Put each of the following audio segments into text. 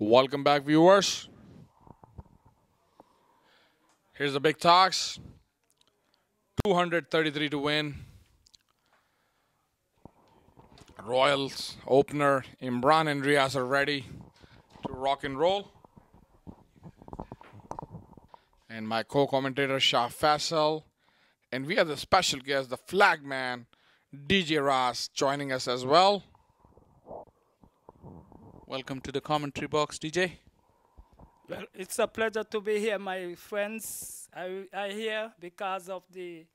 Welcome back, viewers. Here's the big talks. 233 to win. Royals opener Imran and Riaz are ready to rock and roll. And my co-commentator Shah Faisal. And we have the special guest, the flag man, DJ Ras, joining us as well. Welcome to the commentary box, DJ. Well, it's a pleasure to be here, my friends. I here because of the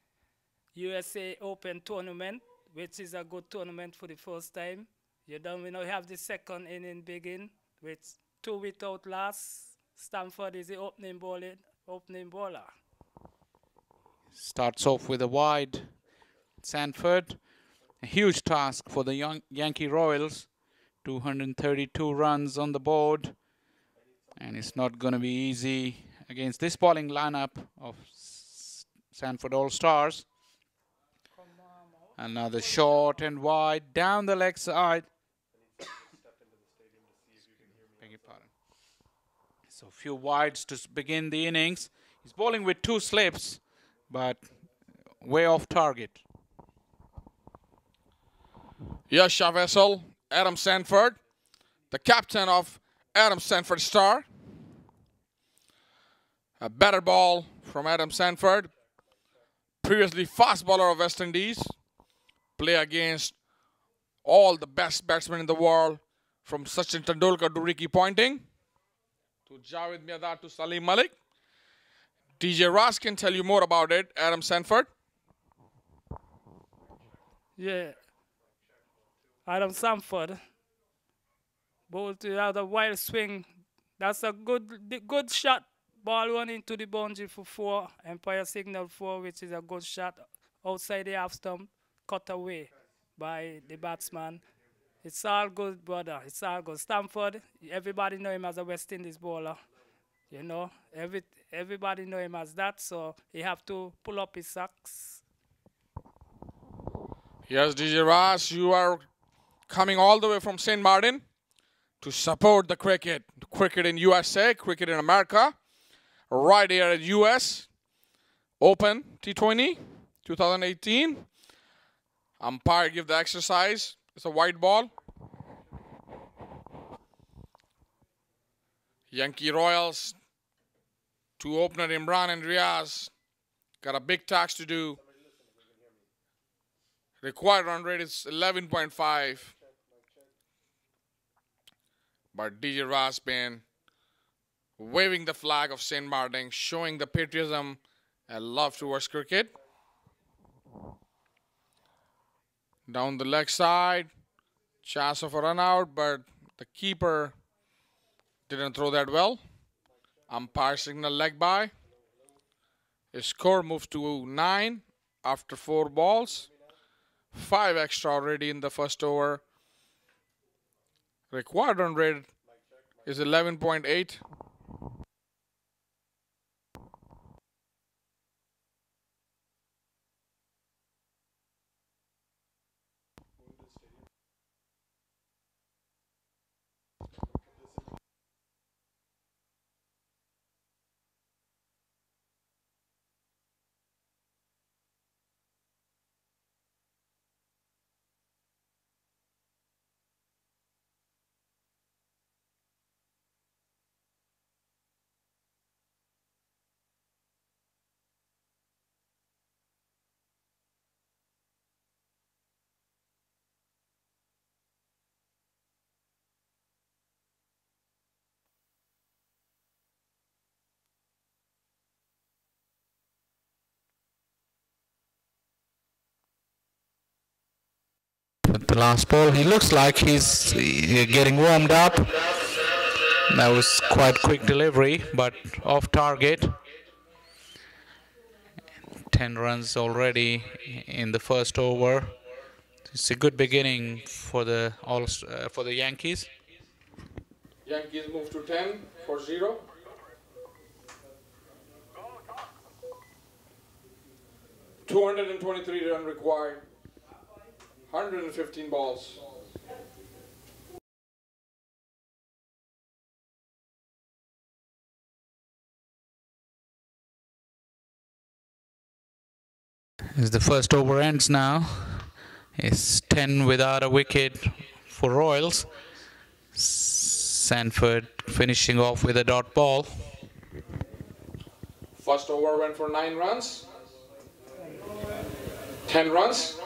USA Open tournament, which is a good tournament for the first time. We have the second inning begin with 2 without loss. Stanford is the opening bowler. Starts off with a wide. Sanford, a huge task for the Yankee Royals. 232 runs on the board. And it's not going to be easy against this bowling lineup of Sanford All-Stars. Another short and wide down the leg side. Beg your pardon. So a few wides to begin the innings. He's bowling with 2 slips, but way off target. Yes, Shah Faisal, Adam Sanford, the captain of Adam Sanford Star. A better ball from Adam Sanford. Previously fast bowler of West Indies. Play against all the best batsmen in the world, from Sachin Tendulkar to Ricky Ponting, to Javed Mirdad to Salim Malik. DJ Ras can tell you more about it. Adam Sanford. Yeah. Adam Sanford. Bowled to the other wild swing. That's a good shot. Ball running to the boundary for 4. Empire signal 4, which is a good shot. Outside the half stump. Cut away by the batsman. It's all good, brother. It's all good. Stanford, everybody know him as a West Indies bowler. You know, everybody know him as that, so he have to pull up his socks. Yes, DJ Ras, you are coming all the way from St. Martin to support the cricket. Cricket in USA, cricket in America. Right here at US Open T20 2018. Umpire give the exercise. It's a white ball. Yankee Royals, 2 opener Imran and Riaz. Got a big task to do. Required run rate is 11.5. But DJ Ras been waving the flag of St. Martin, showing the patriotism and love towards cricket. Down the leg side, chance of a run out, but the keeper didn't throw that well. Umpire signal leg by. His score moves to 9 after 4 balls. 5 extra already in the first over. Required run rate is 11.8. The last ball, he looks like he's getting warmed up. That was quite quick delivery, but off target. 10 runs already in the first over. It's a good beginning for the Yankees. Yankees move to 10 for 0. $223 run required. 115 balls. As the first over ends now, it's 10 without a wicket for Royals. Sanford finishing off with a dot ball. First over went for 9 runs. 10 runs.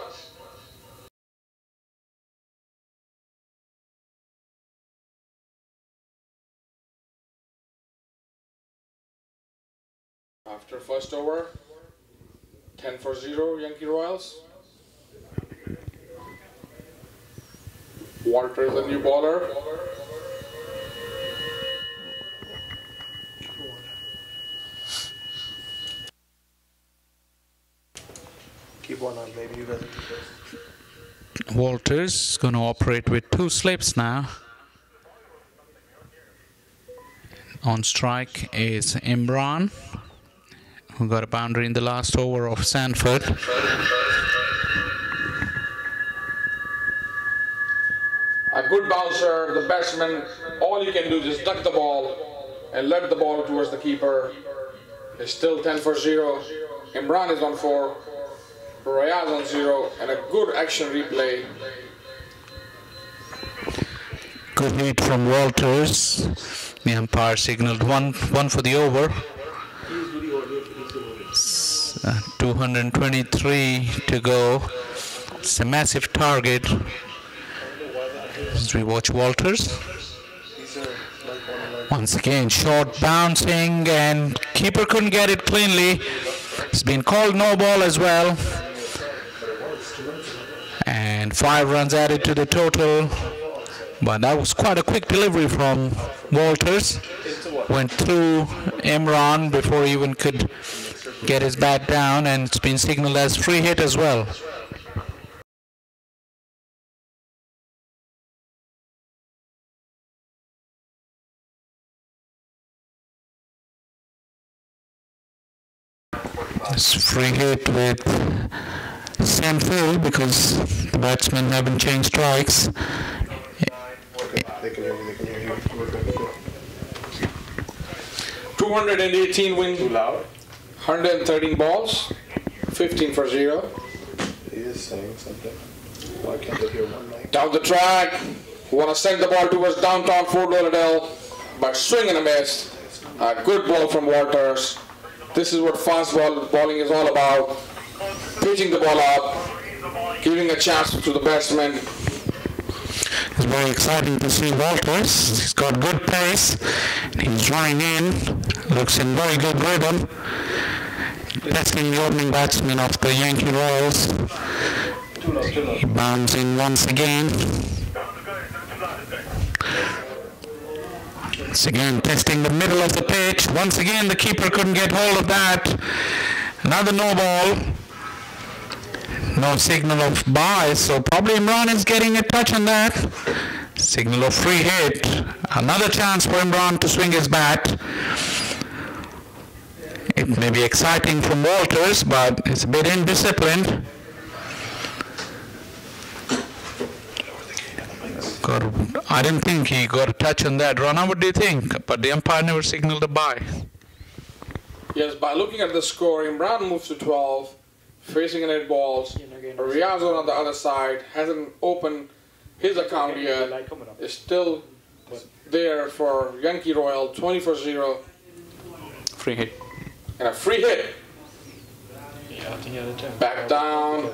After first over, 10 for 0, Yankee Royals. Walter is the new bowler. Keep one on, baby. You guys keep this. Walters going to operate with 2 slips now. On strike is Imran, who got a boundary in the last over of Sanford. A good bouncer, the batsman, all you can do is just duck the ball and let the ball towards the keeper. It's still 10 for 0. Imran is on 4, Rayaz on 0, and a good action replay. Good hit from Walters. The umpire signaled one for the over. 223 to go. It's a massive target. As we watch Walters. Once again, short bouncing, and keeper couldn't get it cleanly. It's been called no ball as well. And 5 runs added to the total. But that was quite a quick delivery from Walters. Went through Imran before he even could get his bat down, and it's been signaled as free hit as well. It's free hit with Sanford because the batsmen haven't changed strikes. They can hear you. They can hear you. 218 wins. Too loud? 113 balls. 15 for 0. He is saying something. Why can't they hear one mic? Down the track. Want to send the ball towards downtown Fort Lauderdale, but swing and a miss. A good ball from Walters. This is what fast bowling is all about. Pitching the ball up, giving a chance to the batsman. It's very exciting to see Walters. He's got good pace. He's running in. Looks in very good rhythm. Testing the opening batsman of the Yankee Royals. He bounds in once again. Once again, testing the middle of the pitch. Once again, the keeper couldn't get hold of that. Another no ball. No signal of bye, so probably Imran is getting a touch on that. Signal of free hit. Another chance for Imran to swing his bat. It may be exciting from Walters, but it's a bit indisciplined. I didn't think he got a touch on that run. What do you think? But the umpire never signaled a bye. Yes, by looking at the score, Imran moves to 12, facing 8 balls. Riazon on the other side hasn't opened his account yet. Is still there for Yankee Royal, 20 for 0. Free hit. And a free hit. Back down.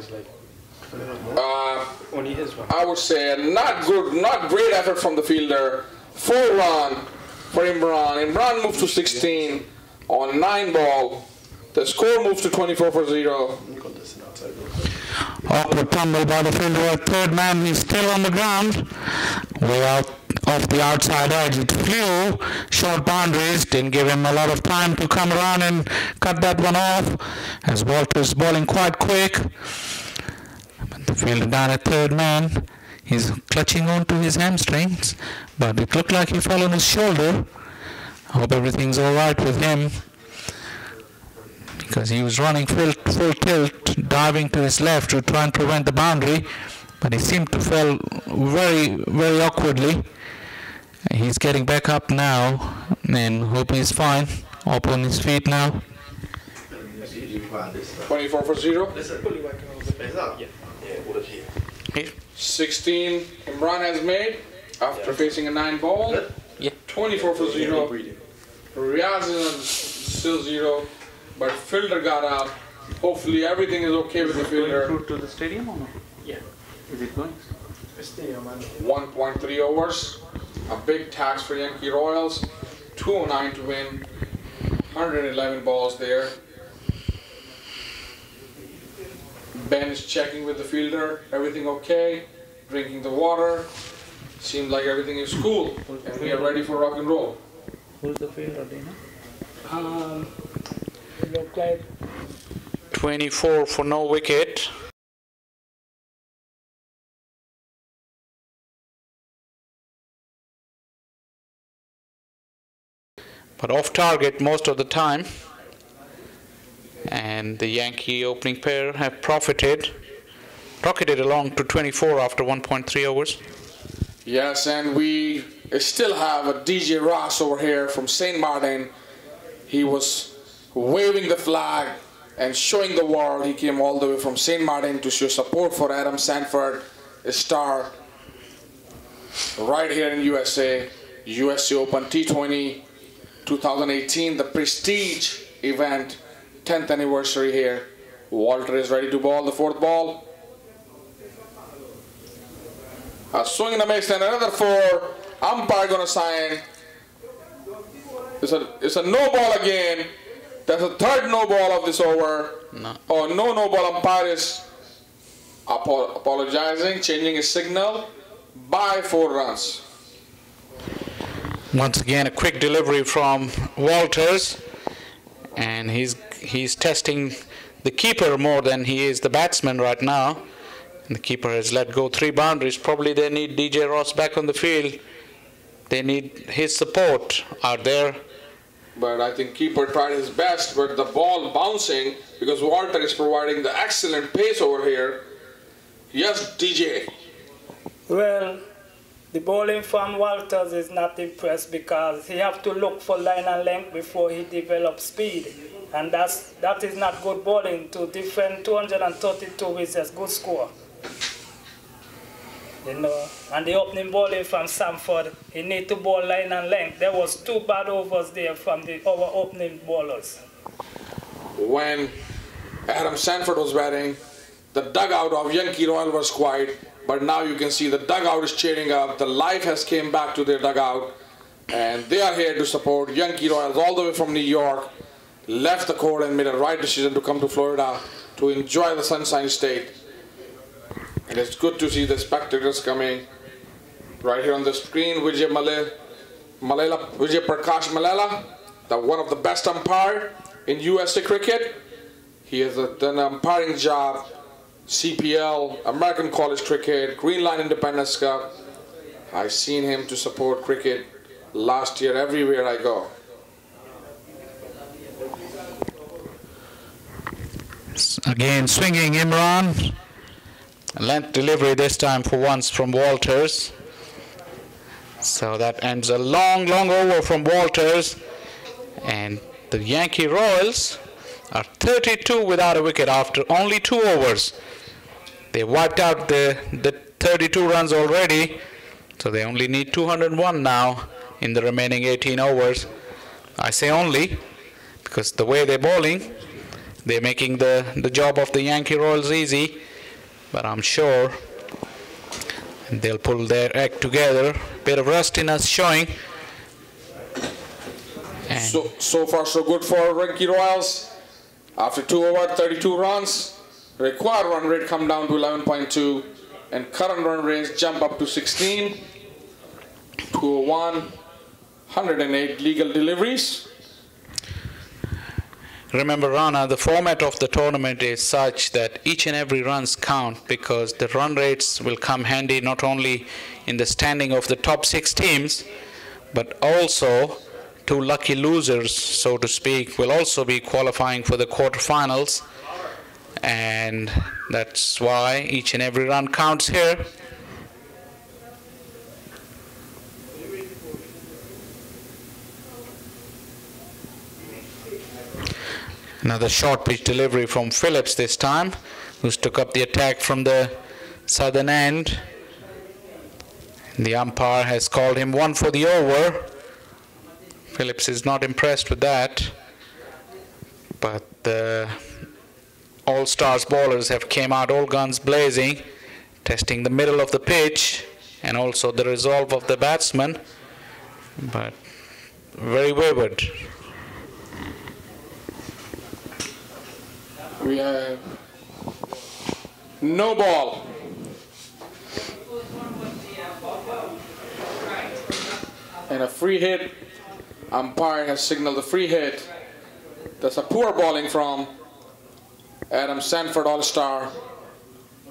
I would say a not great effort from the fielder. 4 run for Imran. Imran moves to 16 on 9 ball. The score moves to 24 for 0. Awkward tumble by the fielder. Third man is still on the ground. Way out off the outside edge. It flew. Short boundaries. Didn't give him a lot of time to come around and cut that one off. As Walter's bowling quite quick. But the fielder down at third man. He's clutching onto his hamstrings. But it looked like he fell on his shoulder. I hope everything's alright with him. Because he was running full tilt, diving to his left to try and prevent the boundary, but he seemed to fall very, very awkwardly. He's getting back up now, and hope he's fine, up on his feet now. 24 for 0. Here. 16 Imran has made after facing a 9 ball. Yeah. 24 for 0. Riaz is on still 0, but fielder got out. Hopefully everything is okay with the fielder. Through to the stadium or no? Yeah. Is it going? 1.3 overs. A big tax for Yankee Royals. 209 to win. 111 balls there. Ben is checking with the fielder. Everything okay? Drinking the water. Seems like everything is cool. And we are ready for rock and roll. Who's the fielder, Dina? Look like 24 for no wicket. But off target most of the time. And the Yankee opening pair have rocketed along to 24 after 1.3 overs. Yes, and we still have a DJ Ross over here from St. Martin. He was waving the flag and showing the world. He came all the way from St. Martin to show support for Adam Sanford, a star right here in USA. USA Open T20 2018, the prestige event, 10th anniversary here. Walter is ready to ball the 4th ball. A swing and a miss and another 4. Umpire gonna sign. It's a no ball again. That's the 3rd no ball of this over. No. Oh, no ball. Umpire is apologizing, changing his signal by 4 runs. Once again, a quick delivery from Walters, and he's testing the keeper more than he is the batsman right now. And the keeper has let go 3 boundaries. Probably they need DJ Ross back on the field. They need his support out there. But I think keeper tried his best, but the ball bouncing because Walter is providing the excellent pace over here. Yes, DJ. well, the bowling from Walters is not impressed because he have to look for line and length before he develops speed. And that is not good bowling. To defend 232 is a good score. You know, and the opening bowling from Sanford, he need to bowl line and length. There was 2 bad overs there from our opening bowlers. When Adam Sanford was batting, the dugout of Yankee Royal was quiet, but now you can see the dugout is cheering up. The life has came back to their dugout, and they are here to support Yankee Royals all the way from New York. Left the court and made a right decision to come to Florida to enjoy the Sunshine State. And it's good to see the spectators coming. Right here on the screen, Vijay Prakash Malela, one of the best umpire in USA cricket. He has done an umpiring job, CPL, American College Cricket, Green Line Independence Cup. I've seen him to support cricket last year everywhere I go. Again, swinging Imran. Length delivery this time for once from Walters. So that ends a long over from Walters. And the Yankee Royals are 32 without a wicket after only 2 overs. They wiped out the 32 runs already. So they only need 201 now in the remaining 18 overs. I say only because the way they're bowling, they're making the job of the Yankee Royals easy. But I'm sure they'll pull their act together. Bit of rustiness showing. And So far so good for Yankee Royals. After 2 over, 32 runs, required run rate come down to 11.2, and current run rates jump up to 16, 201, 108 legal deliveries. remember, Rana, the format of the tournament is such that each and every runs count because the run rates will come handy not only in the standing of the top 6 teams, but also 2 lucky losers, so to speak, will also be qualifying for the quarterfinals. And that's why each and every run counts here. Another short pitch delivery from Phillips this time, who's took up the attack from the southern end. The umpire has called him one for the over. Phillips is not impressed with that, but the All-Stars bowlers have came out all guns blazing, testing the middle of the pitch and also the resolve of the batsman, but very wayward. We have no ball. And a free hit. Umpire has signaled the free hit. That's a poor bowling from Adam Sanford, All-Star.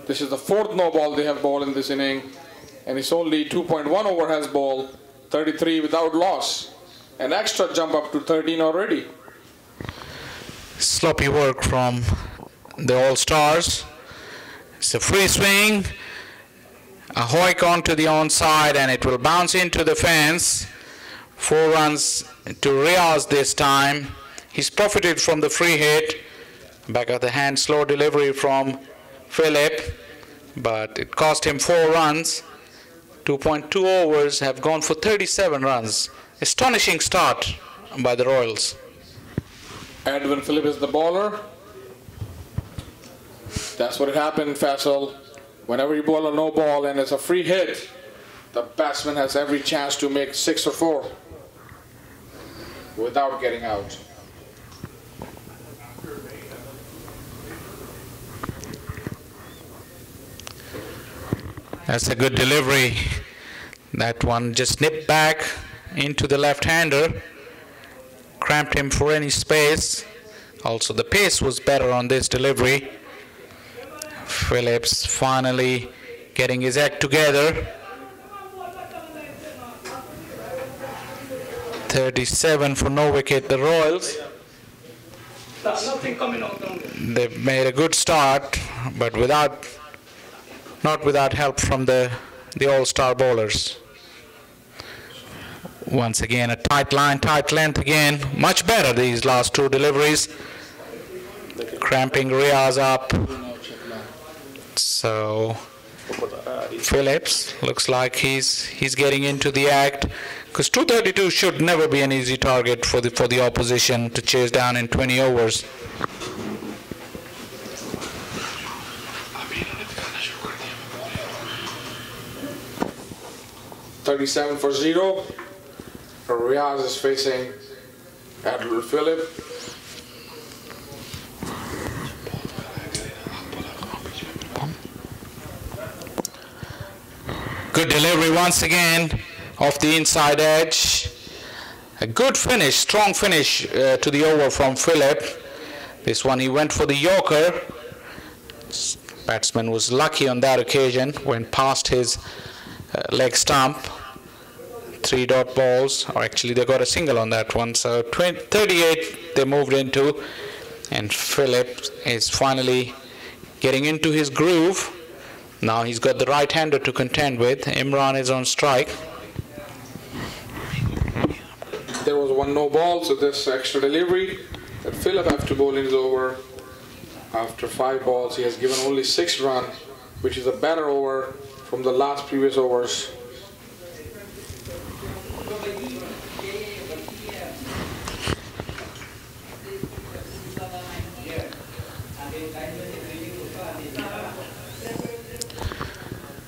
This is the fourth no ball they have bowled in this inning, and it's only 2.1 over has bowled, 33 without loss. An extra jump up to 13 already. Sloppy work from the All-Stars. It's a free swing, a hoik onto the onside, and it will bounce into the fence. 4 runs to Riaz this time. He's profited from the free hit. Back of the hand, slow delivery from Phillip, but it cost him 4 runs. 2.2 overs have gone for 37 runs. Astonishing start by the Royals. Edwin Phillip is the bowler. That's what happened, Faisal. Whenever you bowl a no ball and it's a free hit, the batsman has every chance to make 6 or 4 without getting out. That's a good delivery. That one just nipped back into the left-hander, cramped him for any space. Also the pace was better on this delivery. Phillips finally getting his act together. 37 for no wicket, the Royals. They've made a good start, but not without help from the All-Star bowlers. Once again, a tight line, tight length again. Much better these last 2 deliveries. Cramping Riaz up. So Phillips looks like he's getting into the act, because 232 should never be an easy target for the opposition to chase down in 20 overs. $37 for 0. Riaz is facing Edwin Phillip. Good delivery once again off the inside edge. A good finish, strong finish to the over from Phillip. This one he went for the Yorker. Batsman was lucky on that occasion, went past his leg stump. 3 dot balls, or actually they got a single on that one. So 38 they moved into, and Phillip is finally getting into his groove. Now he's got the right-hander to contend with. Imran is on strike. There was 1 no ball, so this extra delivery that Phillip have to bowl in is over. After 5 balls, he has given only 6 runs, which is a better over from the last previous overs.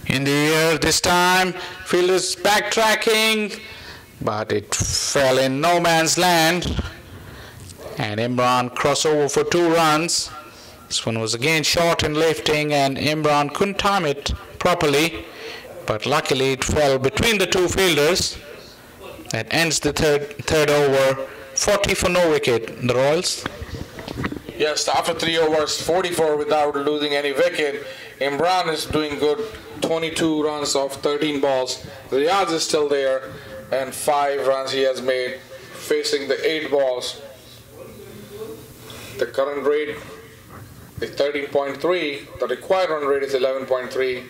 In the air this time, fielder's backtracking, but it fell in no man's land. And Imran crossover for 2 runs. This one was again short and lifting, and Imran couldn't time it properly, but luckily it fell between the 2 fielders. That ends the third over. 40 for no wicket, the Royals. Yes, after 3 overs, 44 without losing any wicket. Imran is doing good, 22 runs off 13 balls. Riaz is still there, and 5 runs he has made, facing the 8 balls. The current rate is 13.3. The required run rate is 11.3.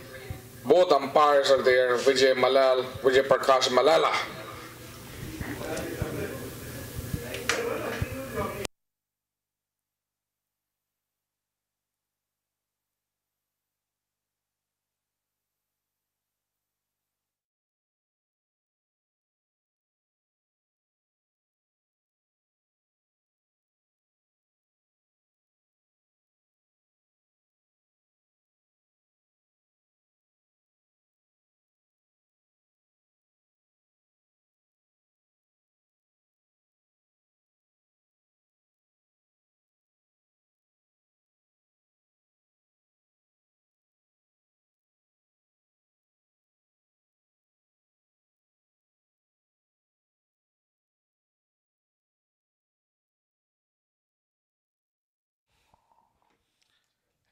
Both umpires are there, Vijay Prakash Malala.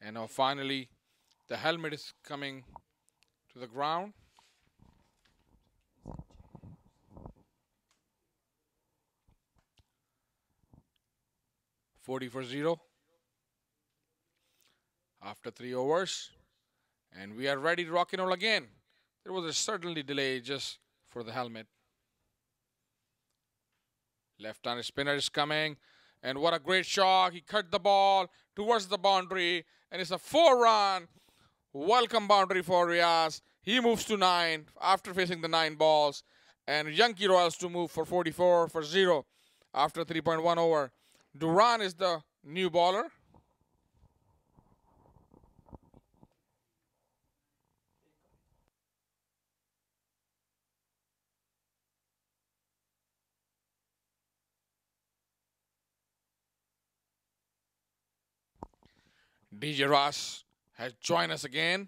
And now finally, the helmet is coming to the ground. $40 for 0 after 3 overs. And we are ready to rock and roll again. There was a certainly delay just for the helmet. Left-handed spinner is coming. And what a great shot. He cut the ball towards the boundary. And it's a 4-run. Welcome boundary for Riaz. He moves to 9 after facing the 9 balls. And Yankee Royals to move for 44 for 0 after 3.1 over. Duran is the new bowler. DJ Ross has joined us again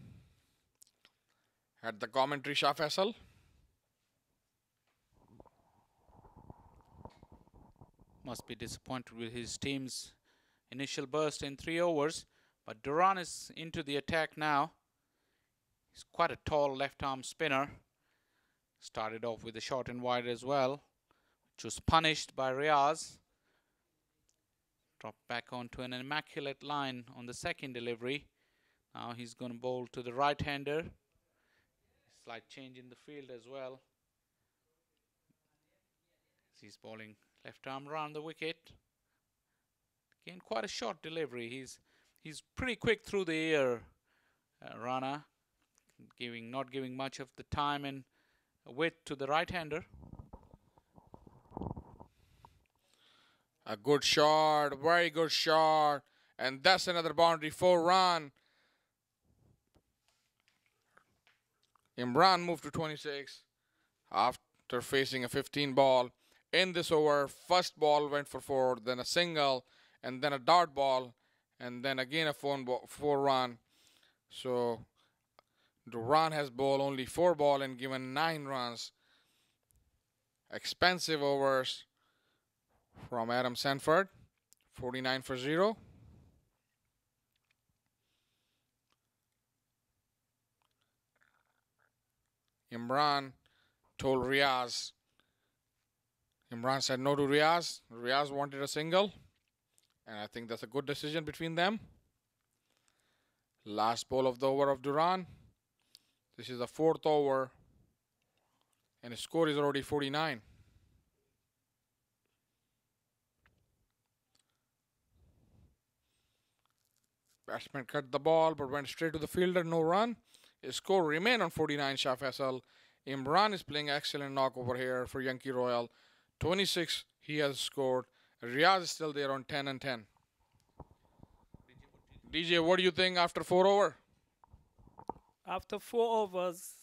at the commentary Shah Faisal. Must be disappointed with his team's initial burst in 3 overs. But Duran is into the attack now. He's quite a tall left-arm spinner. Started off with a short and wide as well, which was punished by Riaz. Dropped back onto an immaculate line on the second delivery. Now he's going to bowl to the right-hander. Slight change in the field as well. He's bowling left arm around the wicket. Again, quite a short delivery. He's pretty quick through the air, Rana, not giving much of the time and width to the right-hander. A good shot, very good shot. And that's another boundary, 4-run. Imran moved to 26 after facing a 15 ball. In this over, first ball went for 4, then a single, and then a dart ball, and then again a 4-run. So Duran has bowled only 4 balls and given 9 runs. Expensive overs from Adam Sanford, 49 for 0. Imran told Riaz. Imran said no to Riaz. Riaz wanted a single. And I think that's a good decision between them. Last ball of the over of Duran. This is the 4th over. And the score is already 49. Batsman cut the ball but went straight to the fielder, no run. His score remained on 49, Shah Faisal. Imran is playing excellent knock over here for Yankee Royal. 26 he has scored. Riaz is still there on 10 and 10. DJ, what do you think after 4 over? After 4 overs,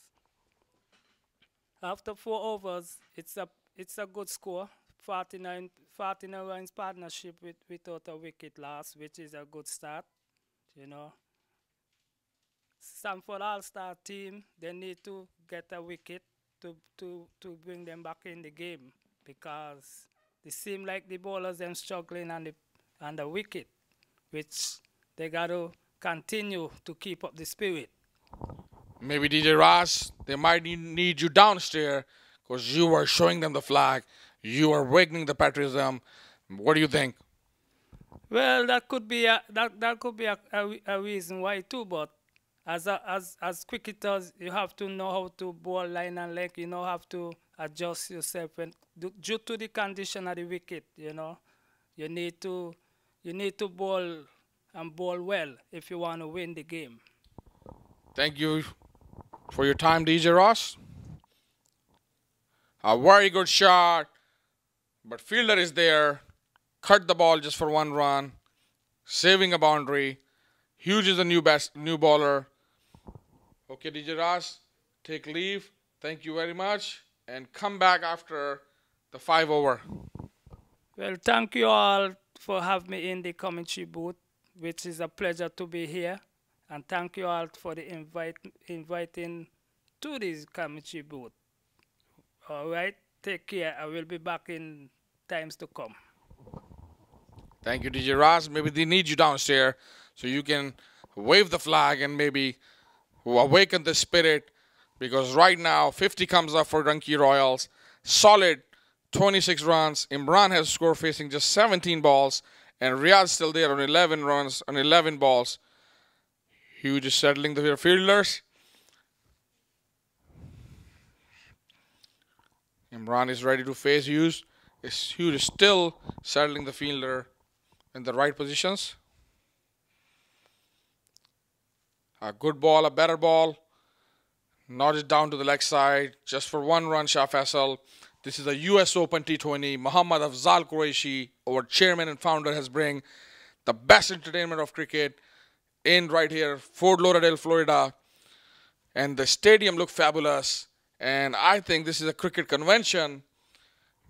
it's a good score. 49 runs partnership without a wicket loss, which is a good start. You know, Stamford All-Star team, they need to get a wicket to bring them back in the game, because they seem like the bowlers them struggling on the wicket, which they got to continue to keep up the spirit. Maybe DJ Ross, they might need you downstairs because you were showing them the flag. You are awakening the patriotism. What do you think? Well, that could be a reason why too. But as cricketers, you have to know how to bowl line and leg. You know, have to adjust yourself, and due to the condition of the wicket, you know, you need to bowl and bowl well if you want to win the game. Thank you for your time, DJ Ross. A very good shot, but fielder is there. Cut the ball just for 1 run, saving a boundary. Hughes is the new bowler. Okay, DJ Ross, take leave. Thank you very much, and come back after the 5 over. Well, thank you all for having me in the commentary booth, which is a pleasure to be here. And thank you all for the inviting to this commentary booth. All right, take care. I will be back in times to come. Thank you, DJ Ross. Maybe they need you downstairs so you can wave the flag and maybe awaken the spirit, because right now 50 comes up for Yankee Royals. Solid 26 runs. Imran has scored facing just 17 balls, and Riyad's still there on 11 runs on 11 balls. Hughes is settling the fielders. Imran is ready to face Hughes. Hughes is still settling the fielder in the right positions. A good ball, a better ball. Notched down to the leg side, just for 1 run, Shah Faisal. This is a US Open T20. Muhammad Afzal Qureshi, our chairman and founder, has bring the best entertainment of cricket in right here, Fort Lauderdale, Florida. And the stadium looked fabulous. And I think this is a cricket convention,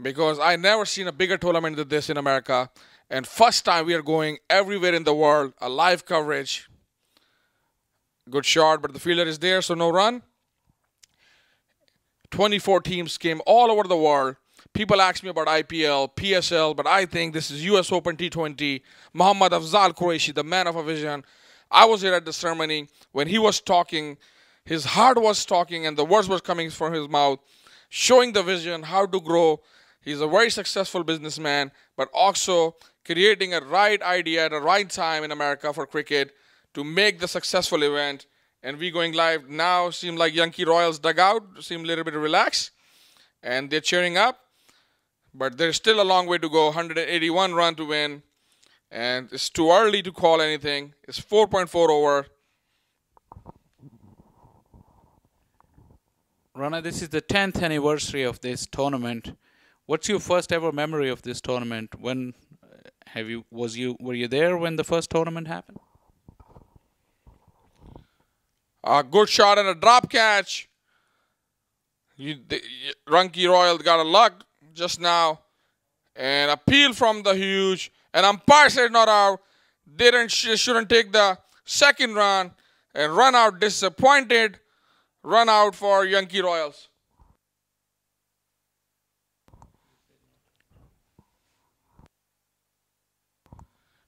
because I never seen a bigger tournament than this in America. And first time we are going everywhere in the world, a live coverage. Good shot, but the fielder is there, so no run. 24 teams came all over the world. People ask me about IPL, PSL, but I think this is US Open T20. Muhammad Afzal Qureshi, the man of a vision. I was here at the ceremony when he was talking. His heart was talking and the words were coming from his mouth, showing the vision, how to grow. He's a very successful businessman, but also creating a right idea at the right time in America for cricket to make the successful event. And we going live now. Seem like Yankee Royals dugout seem a little bit relaxed, and they're cheering up. But there's still a long way to go. 181 run to win, and it's too early to call anything. It's 4.4 over. Rana, this is the 10th anniversary of this tournament. What's your first ever memory of this tournament? When were you there when the first tournament happened? A good shot and a drop catch. Yankee Royal got a luck just now. And appeal from the Hughes. And umpire said not out. Shouldn't take the second run. And run out disappointed. Run out for Yankee Royals.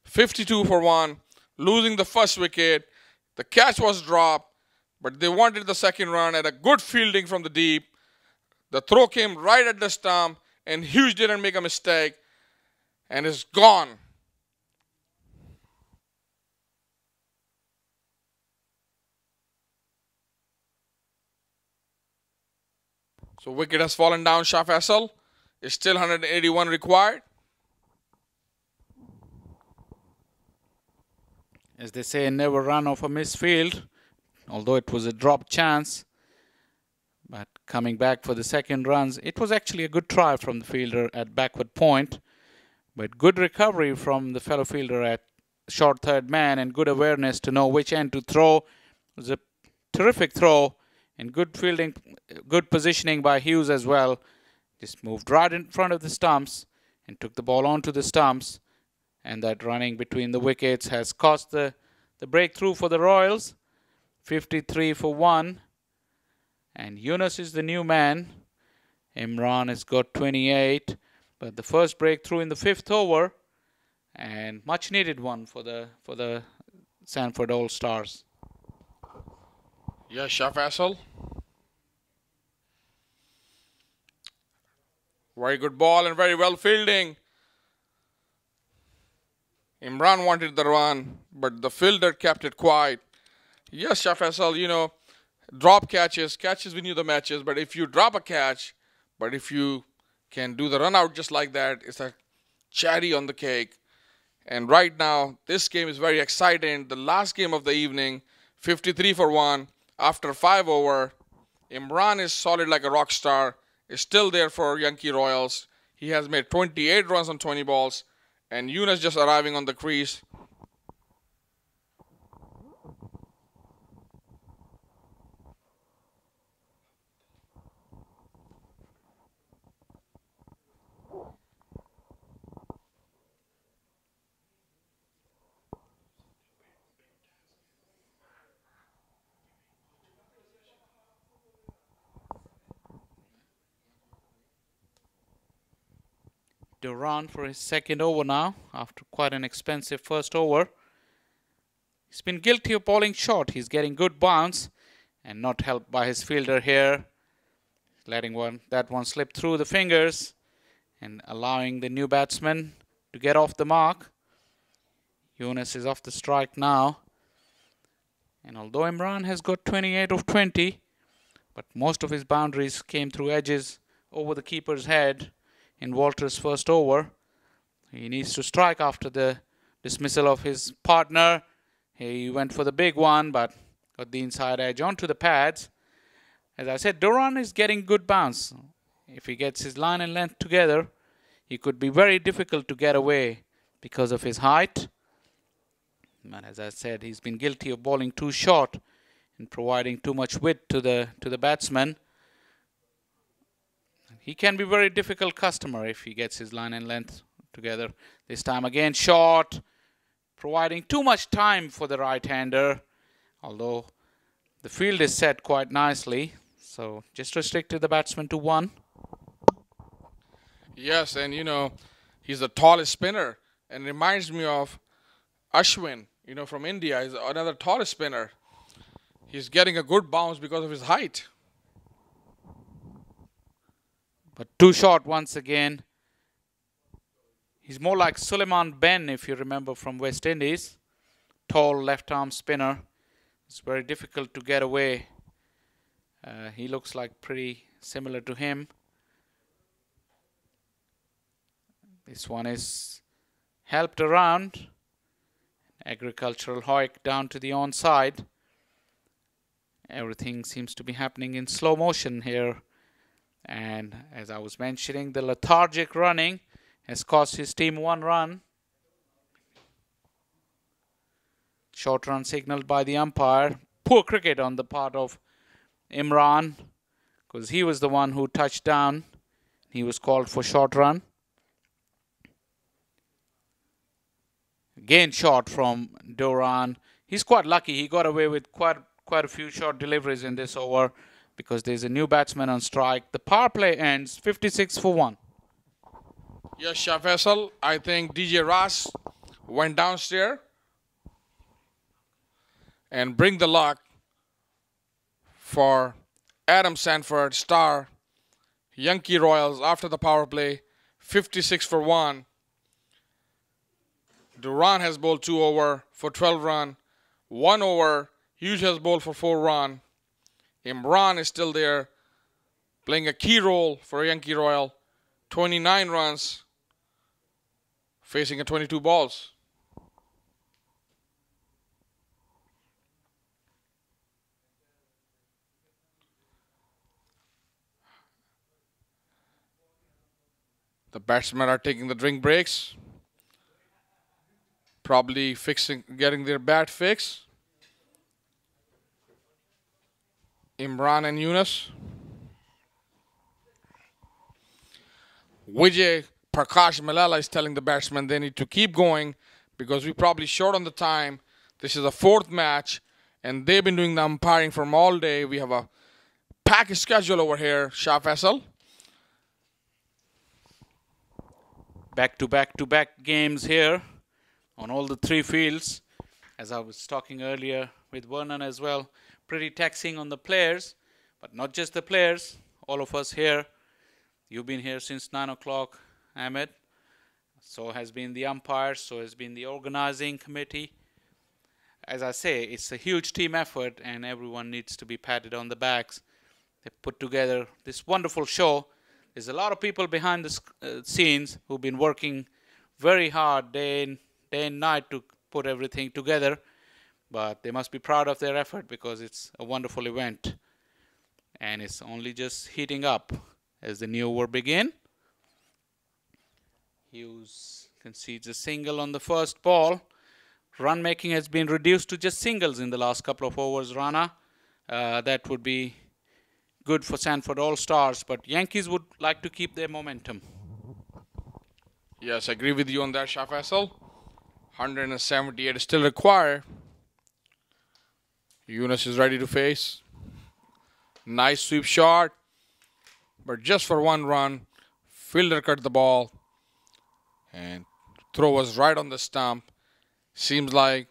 $52 for 1. Losing the first wicket. The catch was dropped. But they wanted the second run at a good fielding from the deep. The throw came right at the stump, and Hughes didn't make a mistake, and it's gone. So wicket has fallen down. Shah Faisal is still 181 required. As they say, never run off a misfield. Although it was a drop chance, but coming back for the second runs, it was actually a good try from the fielder at backward point, but good recovery from the fellow fielder at short third man, and good awareness to know which end to throw. It was a terrific throw, and good fielding, good positioning by Hughes as well. Just moved right in front of the stumps and took the ball onto the stumps, and that running between the wickets has cost the breakthrough for the Royals. 53 for 1, and Yunus is the new man. Imran has got 28, but the first breakthrough in the 5th over, and much needed one for the Sanford All Stars. Yes, Shah Faisal. Very good ball and very well fielding. Imran wanted the run, but the fielder kept it quiet. Yes, Shah Faisal, drop catches win you the matches, but if you drop a catch, but if you can do the run out just like that, it's a cherry on the cake. And right now, this game is very exciting. The last game of the evening, 53 for 1 after 5 over. Imran is solid like a rock star, is still there for Yankee Royals. He has made 28 runs on 20 balls, and Yunus just arriving on the crease. Duran for his second over now after quite an expensive first over. He's been guilty of bowling short. He's getting good bounce and not helped by his fielder here. Letting that one slip through the fingers and allowing the new batsman to get off the mark. Yunus is off the strike now. And although Imran has got 28 of 20, but most of his boundaries came through edges over the keeper's head in Walter's first over. He needs to strike after the dismissal of his partner. He went for the big one, but got the inside edge onto the pads. As I said, Duran is getting good bounce. If he gets his line and length together, he could be very difficult to get away because of his height. But as I said, he's been guilty of bowling too short and providing too much width to the batsman. He can be a very difficult customer if he gets his line and length together. This time again short, providing too much time for the right-hander, although the field is set quite nicely. So just restricted the batsman to 1. Yes, and you know, he's the tallest spinner and reminds me of Ashwin, you know, from India. He's another tallest spinner. He's getting a good bounce because of his height. But too short once again. He's more like Suleiman Ben, if you remember, from West Indies. Tall left-arm spinner. It's very difficult to get away. He looks like pretty similar to him. This one is helped around. Agricultural hoik down to the onside. Everything seems to be happening in slow motion here. And as I was mentioning, the lethargic running has cost his team 1 run. Short run signaled by the umpire. Poor cricket on the part of Imran, because he was the one who touched down. He was called for short run. Again short from Duran. He's quite lucky. He got away with quite a few short deliveries in this over because there's a new batsman on strike. The power play ends 56 for 1. Yes, Shah Faisal, I think DJ Ras went downstairs and bring the luck for Adam Sanford, star Yankee Royals after the power play, 56 for 1. Duran has bowled 2 over for 12 run. 1 over, Hughes has bowled for 4 run. Imran is still there, playing a key role for Yankee Royal. 29 runs, facing a 22 balls. The batsmen are taking the drink breaks. Probably getting their bat fix. Imran and Yunus. Vijay Prakash Malala is telling the batsmen they need to keep going because we're probably short on the time. This is the 4th match and they've been doing the umpiring from all day. We have a packed schedule over here, Shah Faisal. Back-to-back games here on all the 3 fields. As I was talking earlier with Vernon as well, pretty taxing on the players, but not just the players, all of us here. You've been here since 9 o'clock, Ahmed. So has been the umpires, so has been the organizing committee. As I say, it's a huge team effort and everyone needs to be patted on the backs. They put together this wonderful show. There's a lot of people behind the scenes who've been working very hard day and night to put everything together. But they must be proud of their effort because it's a wonderful event. And it's only just heating up as the new over begin. Hughes concedes a single on the first ball. Run making has been reduced to just singles in the last couple of overs, Rana. That would be good for Sanford All-Stars, but Yankees would like to keep their momentum. Yes, I agree with you on that, Shah Faisal. 178 is still required. Yunus is ready to face. Nice sweep shot, but just for 1 run. Fielder cut the ball and throw was right on the stump. Seems like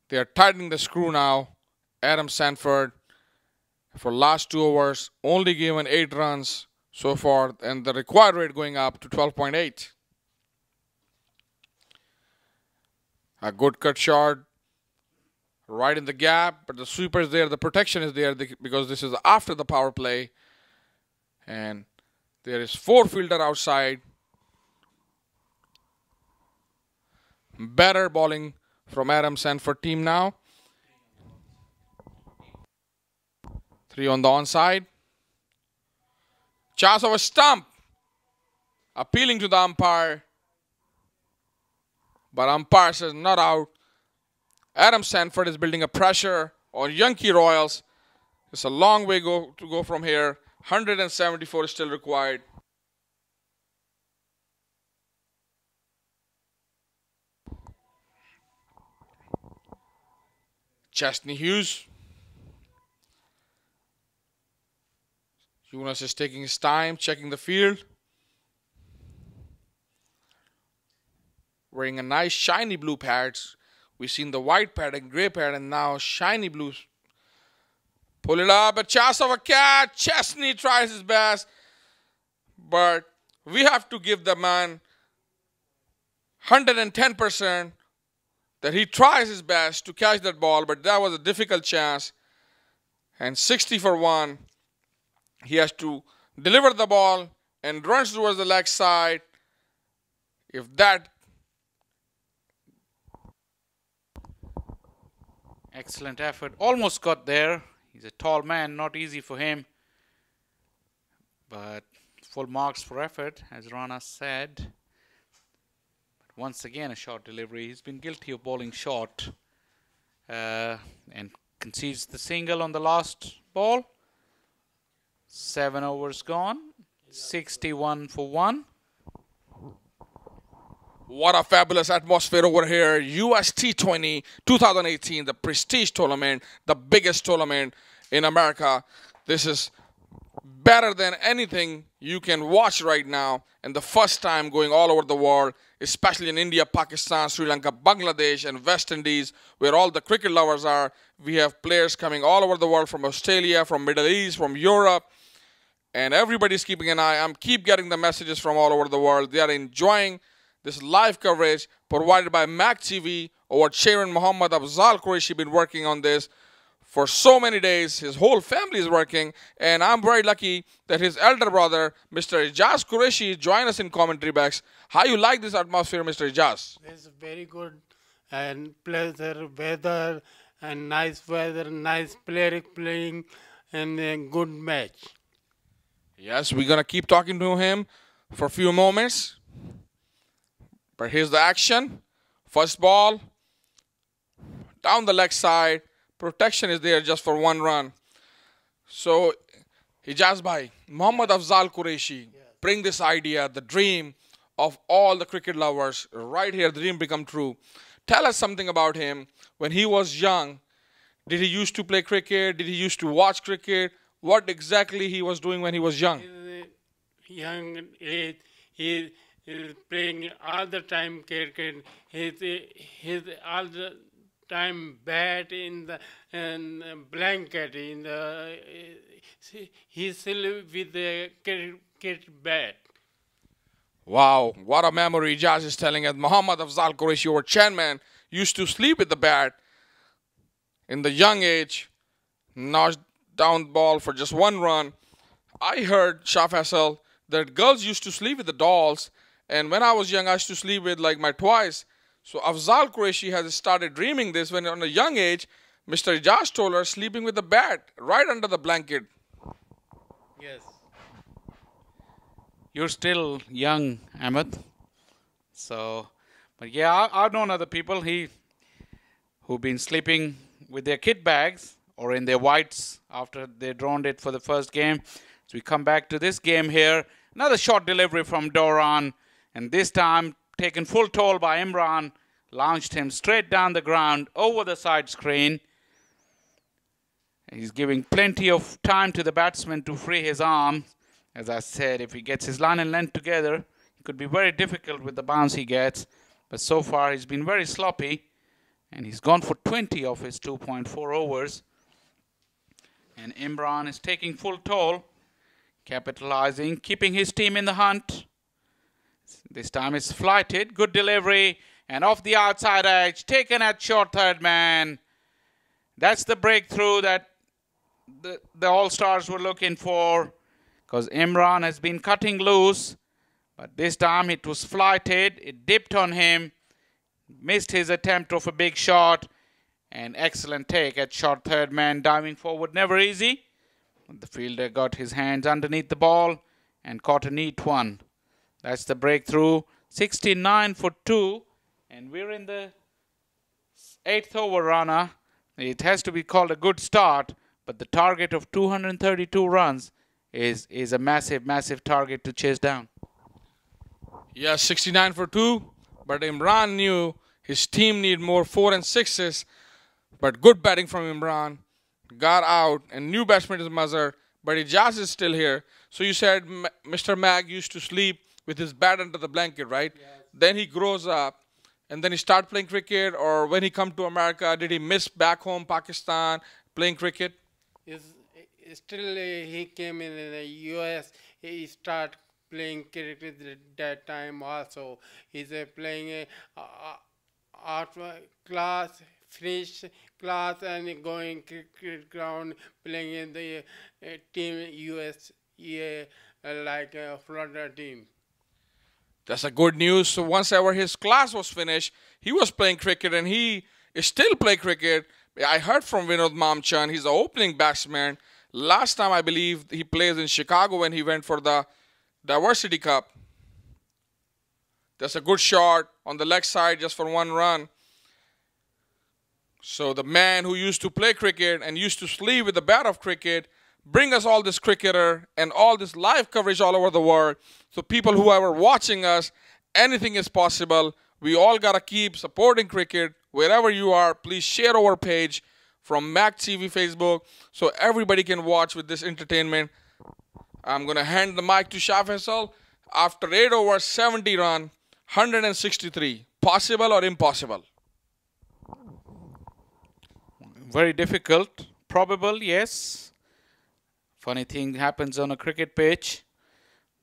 They are tightening the screw now. Adam Sanford, for last 2 overs, only given 8 runs so far, and the required rate going up to 12.8. A good cut shot right in the gap, but the sweeper is there, the protection is there because this is after the power play. And there is 4 fielder outside. Better bowling from Adam Sanford team now. 3 on the onside. Chance of a stump. Appealing to the umpire. But umpire says not out. Adam Sanford is building a pressure on Yankee Royals. It's a long way to go from here. 174 is still required. Chesney Hughes. Jonas is taking his time, checking the field. Wearing a nice shiny blue pads. We've seen the white pad and gray pad, and now shiny blues. Pull it up, a chance of a catch. Chesney tries his best. But we have to give the man 110% that he tries his best to catch that ball, but that was a difficult chance. And 60 for 1. He has to deliver the ball and runs towards the leg side. If that... Excellent effort. Almost got there. He's a tall man, not easy for him. But full marks for effort, as Rana said. But once again, a short delivery. He's been guilty of bowling short. And concedes the single on the last ball. 7 overs gone. 61 for 1. What a fabulous atmosphere over here. US T20 2018, the prestige tournament, the biggest tournament in America. This is better than anything you can watch right now, and the first time going all over the world, especially in India, Pakistan, Sri Lanka, Bangladesh, and West Indies, where all the cricket lovers are. We have players coming all over the world, from Australia, from Middle East, from Europe, and everybody's keeping an eye. I'm keep getting the messages from all over the world. They are enjoying this live coverage provided by maqtv. Our Chairman Muhammad Afzal Qureshi been working on this for so many days. His whole family is working, and I'm very lucky that his elder brother, Mr. Ijaz Qureshi, joined us in commentary box. How you like this atmosphere, Mr. Ijaz? It's very good and pleasure weather and nice weather, nice player playing, and a good match. Yes, we're gonna keep talking to him for a few moments. But here's the action. First ball, down the leg side. Protection is there just for 1 run. So, Hijaz Bhai, Muhammad Afzal Qureshi, bring this idea, the dream of all the cricket lovers. Right here, the dream become true. Tell us something about him. When he was young, did he used to play cricket? Did he used to watch cricket? What exactly he was doing when he was young? Young age, he is playing all the time cricket. He's all the time bat in the blanket in the. He's still with the cricket bat. Wow, what a memory Jazz is telling us. Muhammad Afzal Qureshi, our chairman, used to sleep with the bat in the young age, notched down the ball for just 1 run. I heard, Shah Faisal, that girls used to sleep with the dolls, and when I was young, I used to sleep with like my toys. So Afzal Qureshi has started dreaming this when on a young age, Mr. Ijaz told her sleeping with the bat right under the blanket. Yes. You're still young, Ahmed. So, but yeah, I've known other people who've been sleeping with their kit bags or in their whites after they droned it for the first game. So we come back to this game here. Another short delivery from Doran, and this time taken full toll by Imran. Launched him straight down the ground over the side screen. He's giving plenty of time to the batsman to free his arm. As I said, if he gets his line and length together, it could be very difficult with the bounce he gets. But so far, he's been very sloppy. And he's gone for 20 of his 2.4 overs. And Imran is taking full toll, capitalizing, keeping his team in the hunt. This time it's flighted. Good delivery. And off the outside edge, taken at short third man. That's the breakthrough that the All-Stars were looking for, because Imran has been cutting loose. But this time it was flighted. It dipped on him. Missed his attempt of a big shot. An excellent take at short third man, diving forward, never easy. The fielder got his hands underneath the ball and caught a neat one. That's the breakthrough. 69 for 2. And we're in the 8th over, Rana. It has to be called a good start, but the target of 232 runs is a massive, massive target to chase down. Yes, 69 for 2. But Imran knew his team need more 4 and 6s. But good batting from Imran. Got out, and new batsman is Mazhar. But Ijaz is still here. So you said Mr. Mag used to sleep with his bat under the blanket, right? Yes. Then he grows up, and then he start playing cricket. Or when he come to America, did he miss back home, Pakistan, playing cricket? Still, he came in the U.S. He start playing cricket at that time also. He's playing art class, finish class, and going cricket ground, playing in the team U.S. like Florida team. That's a good news. So once ever his class was finished, he was playing cricket, and he is still playing cricket. I heard from Vinod Mamchan, he's the opening batsman. Last time, I believe, he plays in Chicago when he went for the Diversity Cup. That's a good shot on the leg side just for 1 run. So the man who used to play cricket and used to sleep with the bat of cricket bring us all this cricketer and all this live coverage all over the world. So people who are watching us, anything is possible. We all got to keep supporting cricket. Wherever you are, please share our page from maqtv Facebook so everybody can watch with this entertainment. I'm going to hand the mic to Shah Faisal. After 8 overs, 70 run, 163. Possible or impossible? Very difficult. Probable, yes. Funny thing happens on a cricket pitch.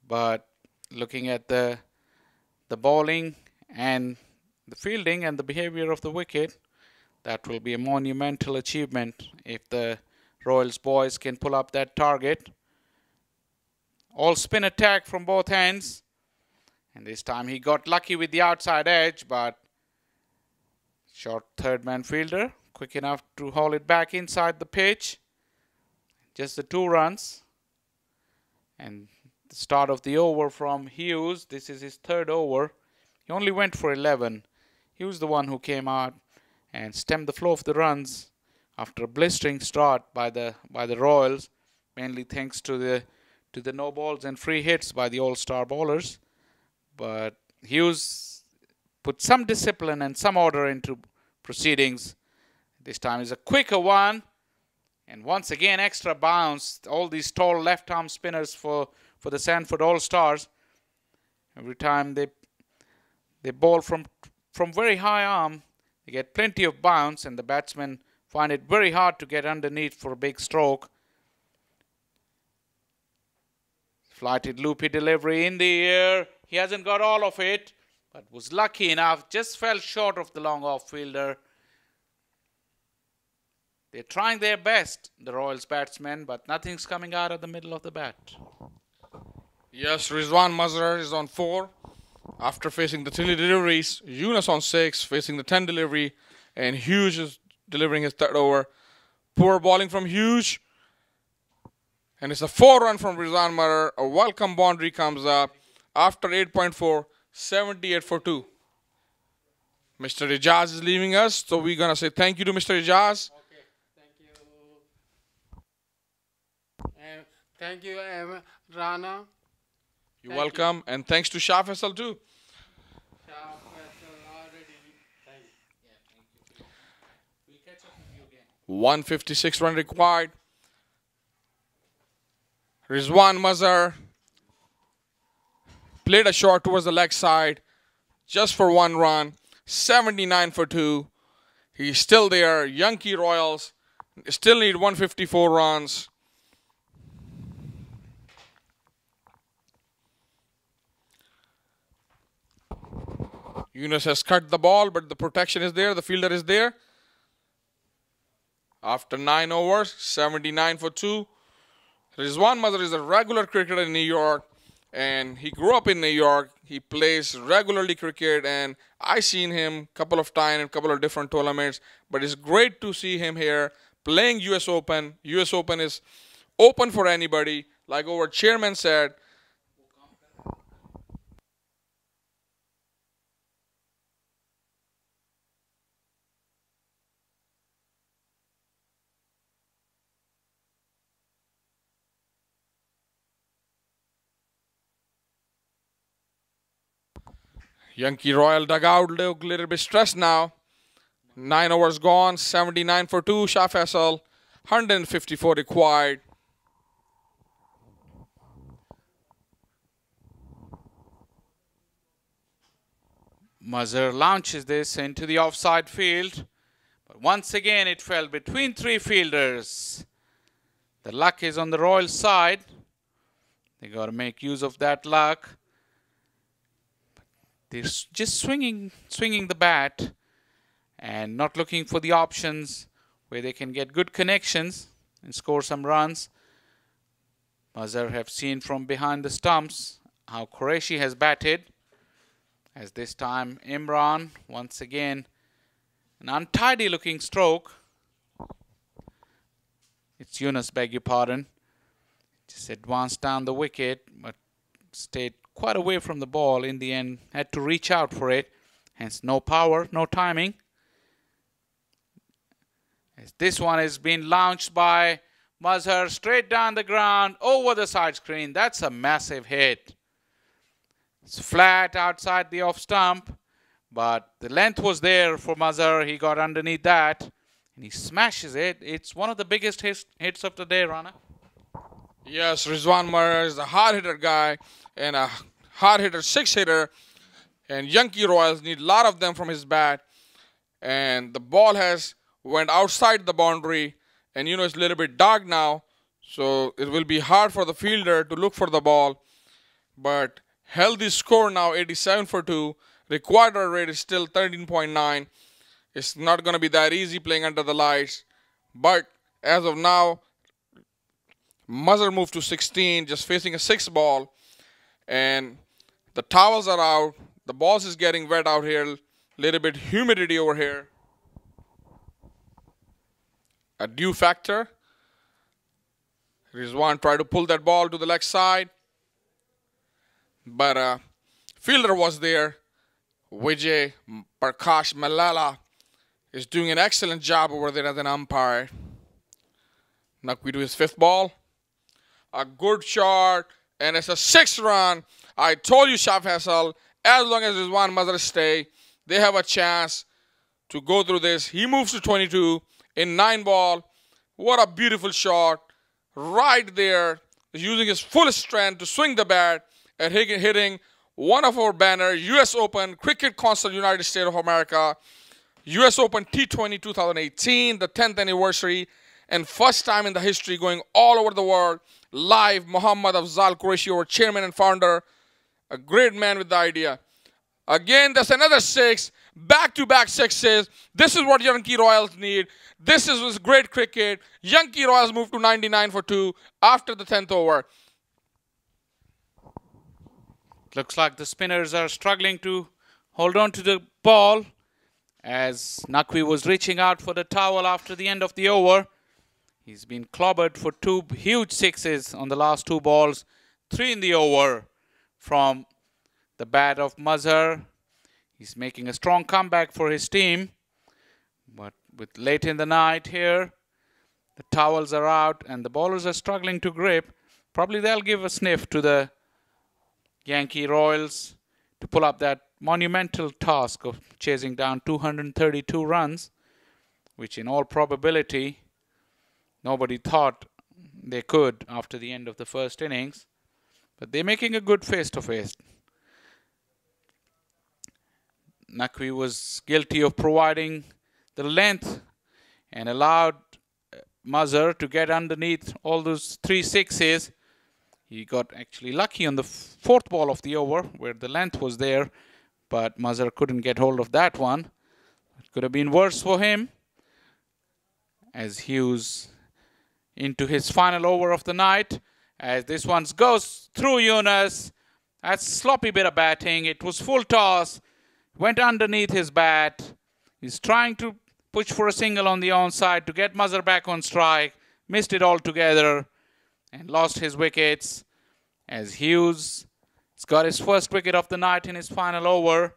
But looking at the bowling and the fielding and the behavior of the wicket, that will be a monumental achievement if the Royals boys can pull up that target. All spin attack from both ends. And this time he got lucky with the outside edge, but short third man fielder, quick enough to haul it back inside the pitch. Just the 2 runs. And the start of the over from Hughes. This is his 3rd over. He only went for 11. He was the one who came out and stemmed the flow of the runs after a blistering start by the Royals, mainly thanks to the no balls and free hits by the all-star bowlers. But Hughes put some discipline and some order into proceedings. This time is a quicker one, and once again extra bounce. All these tall left-arm spinners for the Sanford All-Stars. Every time they bowl from very high arm, they get plenty of bounce, and the batsmen find it very hard to get underneath for a big stroke. Flighted loopy delivery in the air. He hasn't got all of it, but was lucky enough. Just fell short of the long off fielder. They're trying their best, the Royals batsmen, but nothing's coming out of the middle of the bat. Yes, Rizwan Mazhar is on 4. After facing the 3 deliveries, Yunus on 6, facing the 10 delivery, and Hughes is delivering his 3rd over. Poor bowling from Hughes. And it's a 4 run from Rizwan Mazhar. A welcome boundary comes up. After 8.4, 78 for 2. Mr. Ijaz is leaving us, so we're going to say thank you to Mr. Ijaz. Okay, thank you. Thank you, Rana. You're welcome. And thanks to Shah Faisal too. Shah Faisal already. Thank you. We'll catch up with you again. 156 run required. Rizwan Mazhar played a shot towards the leg side just for 1 run. 79 for 2. He's still there. Yankee Royals still need 154 runs. Yunus has cut the ball, but the protection is there. The fielder is there. After 9 overs, 79 for 2. Rizwan Mazhar is a regular cricketer in New York, and he grew up in New York. He plays regularly cricket, and I seen him a couple of times in a couple of different tournaments. But it's great to see him here playing US Open. US Open is open for anybody. Like our chairman said, Yankee Royal dugout look a little bit stressed now. 9 overs gone, 79 for 2, Shah Faisal, 154 required. Mazhar launches this into the offside field. But once again, it fell between 3 fielders. The luck is on the Royals' side. They got to make use of that luck. They're just swinging the bat and not looking for the options where they can get good connections and score some runs. Mazhar have seen from behind the stumps how Qureshi has batted. As this time Imran, once again, an untidy looking stroke. It's Yunus, beg your pardon. Just advanced down the wicket, but stayed quite away from the ball in the end. Had to reach out for it. Hence no power, no timing. As this one has been launched by Mazhar straight down the ground over the side screen. That's a massive hit. It's flat outside the off stump, but the length was there for Mazhar. He got underneath that and he smashes it. It's one of the biggest hits of the day, Rana. Yes, Rizwan Mazhar is a hard hitter guy and a hard hitter 6-hitter, and Yankee Royals need a lot of them from his bat. And the ball has went outside the boundary, and you know it's a little bit dark now, so it will be hard for the fielder to look for the ball. But healthy score now, 87 for 2. Required rate is still 13.9. It's not going to be that easy playing under the lights. But as of now, Mazhar moved to 16, just facing a 6 ball. And the towels are out. The balls is getting wet out here. Little bit humidity over here. A dew factor. Rizwan tried to pull that ball to the leg side. But fielder was there. Vijay Prakash Malala is doing an excellent job over there as an umpire. Naqvi to his 5th ball. A good shot, and it's a 6-run. I told you, Shah Faisal, as long as Rizwan Mazhar stay, they have a chance to go through this. He moves to 22 in 9 ball. What a beautiful shot. Right there, using his full strength to swing the bat and hitting one of our banner, US Open, Cricket Council, United States of America, US Open T20 2018, the 10th anniversary, and first time in the history going all over the world, live. Muhammad Afzal Qureshi, our chairman and founder, a great man with the idea. Again, that's another 6, back-to-back 6s. This is what Yankee Royals need. This is great cricket. Yankee Royals move to 99 for 2 after the 10th over. Looks like the spinners are struggling to hold on to the ball as Naqvi was reaching out for the towel after the end of the over. He's been clobbered for 2 huge 6s on the last 2 balls. 3 in the over from the bat of Mazhar. He's making a strong comeback for his team. But with late in the night here, the towels are out and the bowlers are struggling to grip. Probably they'll give a sniff to the Yankee Royals to pull up that monumental task of chasing down 232 runs, which in all probability nobody thought they could after the end of the first innings. But they're making a good face-to-face. Naqvi was guilty of providing the length and allowed Mazhar to get underneath all those 3 sixes. He got actually lucky on the 4th ball of the over where the length was there, but Mazhar couldn't get hold of that one. It could have been worse for him as Hughes into his final over of the night. As this one goes through Yunus. That's a sloppy bit of batting. It was full toss. Went underneath his bat. He's trying to push for a single on the onside to get Mazhar back on strike. Missed it altogether and lost his wickets. As Hughes has got his first wicket of the night in his final over.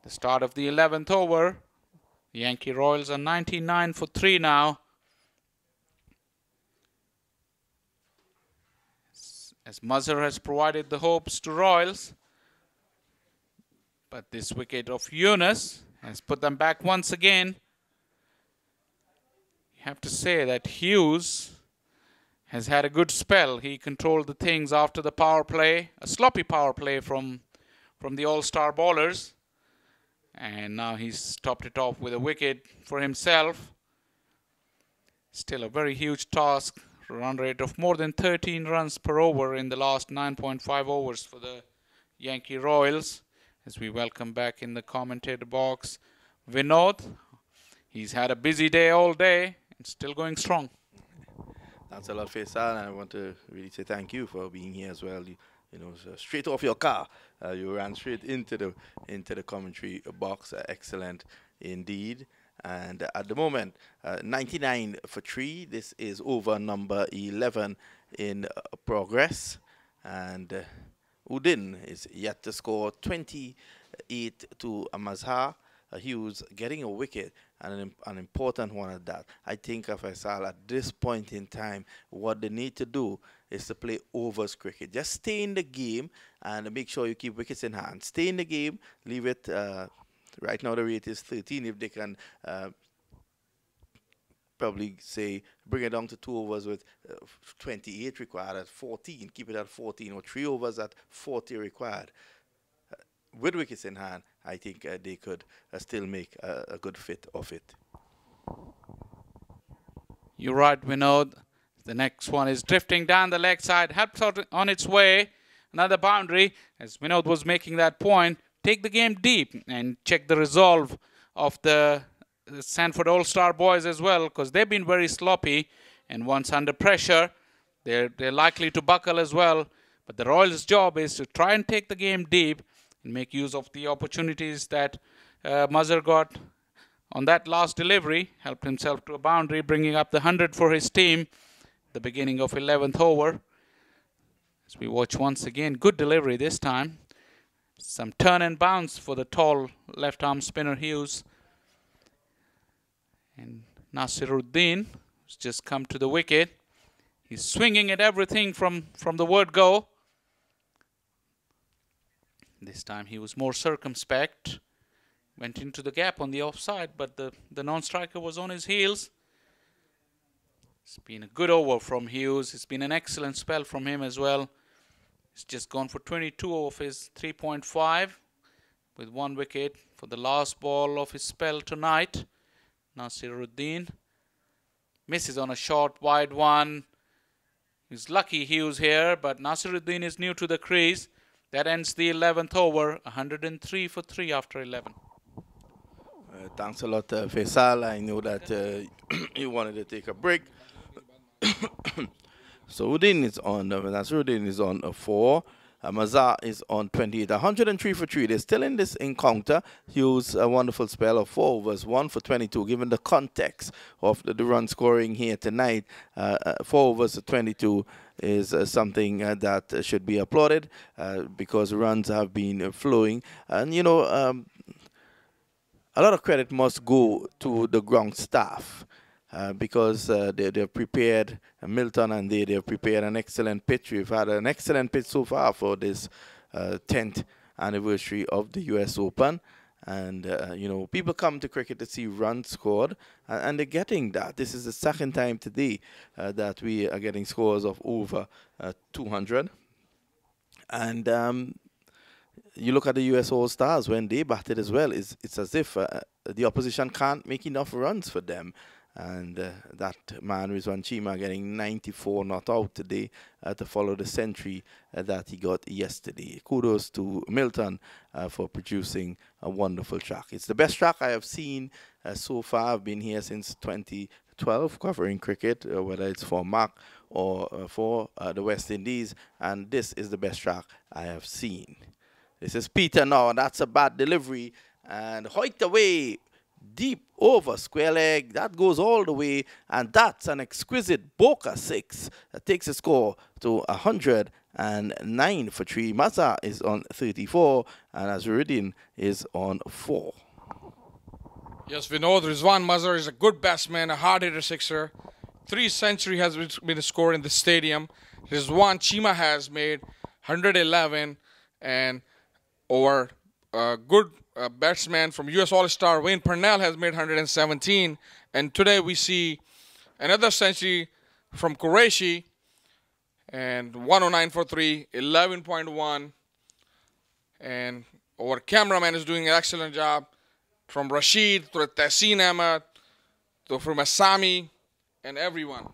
The start of the 11th over. The Yankee Royals are 99 for 3 now. As Mazhar has provided the hopes to Royals. But this wicket of Yunus has put them back once again. You have to say that Hughes has had a good spell. He controlled the things after the power play. A sloppy power play from the all-star bowlers. And now he's topped it off with a wicket for himself. Still a very huge task. Run rate of more than 13 runs per over in the last 9.5 overs for the Yankee Royals. As we welcome back in the commentator box Vinod. He's had a busy day all day and still going strong. Thanks a lot, Faisal, and I want to really say thank you for being here as well. You know, so straight off your car, you ran straight into the commentary box. Excellent indeed. And at the moment, 99 for 3. This is over number 11 in progress. And Udin is yet to score 28 to Mazhar. Hughes getting a wicket, and an important one at that. I think, Faisal, at this point in time, what they need to do is to play overs cricket. Just stay in the game and make sure you keep wickets in hand. Stay in the game, leave it. Right now the rate is 13. If they can probably say bring it down to 2 overs with 28 required at 14, keep it at 14, or 3 overs at 40 required. With wickets in hand, I think they could still make a good fit of it. You're right, Vinod. The next one is drifting down the leg side, helps out on its way. Another boundary, as Vinod was making that point. Take the game deep and check the resolve of the Sanford All-Star boys as well, because they've been very sloppy, and once under pressure, they're likely to buckle as well. But the Royals' job is to try and take the game deep and make use of the opportunities that Mazhar got on that last delivery. Helped himself to a boundary, bringing up the 100 for his team. The beginning of 11th over. As we watch once again, good delivery this time. Some turn and bounce for the tall left-arm spinner Hughes. And Nasiruddin, who's just come to the wicket. He's swinging at everything from the word go. This time he was more circumspect. Went into the gap on the offside, but the non-striker was on his heels. It's been a good over from Hughes. It's been an excellent spell from him as well. He's just gone for 22 of his 3.5 with 1 wicket for the last ball of his spell tonight. Nasiruddin misses on a short wide one. He's lucky Hughes here, but Nasiruddin is new to the crease. That ends the 11th over, 103 for 3 after 11. Thanks a lot, Faisal. I know that you wanted to take a break. So Udin is on, Nasiruddin is on 4. Mazhar is on 28. 103 for 3. They're still in this encounter. Hughes, a wonderful spell of 4 overs, 1 for 22. Given the context of the run scoring here tonight, 4 overs to 22 is something that should be applauded because runs have been flowing. And, you know, a lot of credit must go to the ground staff. Because they're prepared, Milton and they've prepared an excellent pitch. We've had an excellent pitch so far for this 10th anniversary of the US Open. And, you know, people come to cricket to see runs scored, and they're getting that. This is the second time today that we are getting scores of over 200. And you look at the US All-Stars when they batted as well, it's as if the opposition can't make enough runs for them. And that man, Rizwan Chima, getting 94 not out today to follow the century that he got yesterday. Kudos to Milton for producing a wonderful track. It's the best track I have seen so far. I've been here since 2012 covering cricket, whether it's for Mac or for the West Indies, and this is the best track I have seen. This is Peter now, and that's a bad delivery, and hoiked away deep over square leg. That goes all the way, and that's an exquisite Boca 6 that takes the score to 109 for 3. Mazza is on 34, and Azruddin is on 4. Yes, we know Rizwan Mazhar is a good batsman, a hard hitter sixer. 3 century has been scored in the stadium. Rizwan Chima has made 111, and our good batsman from US All-Star Wayne Purnell has made 117. And today we see another century from Qureshi, and 109 for 3, 11.1. And our cameraman is doing an excellent job. From Rashid to Tahseen Ahmed to from Asami and everyone.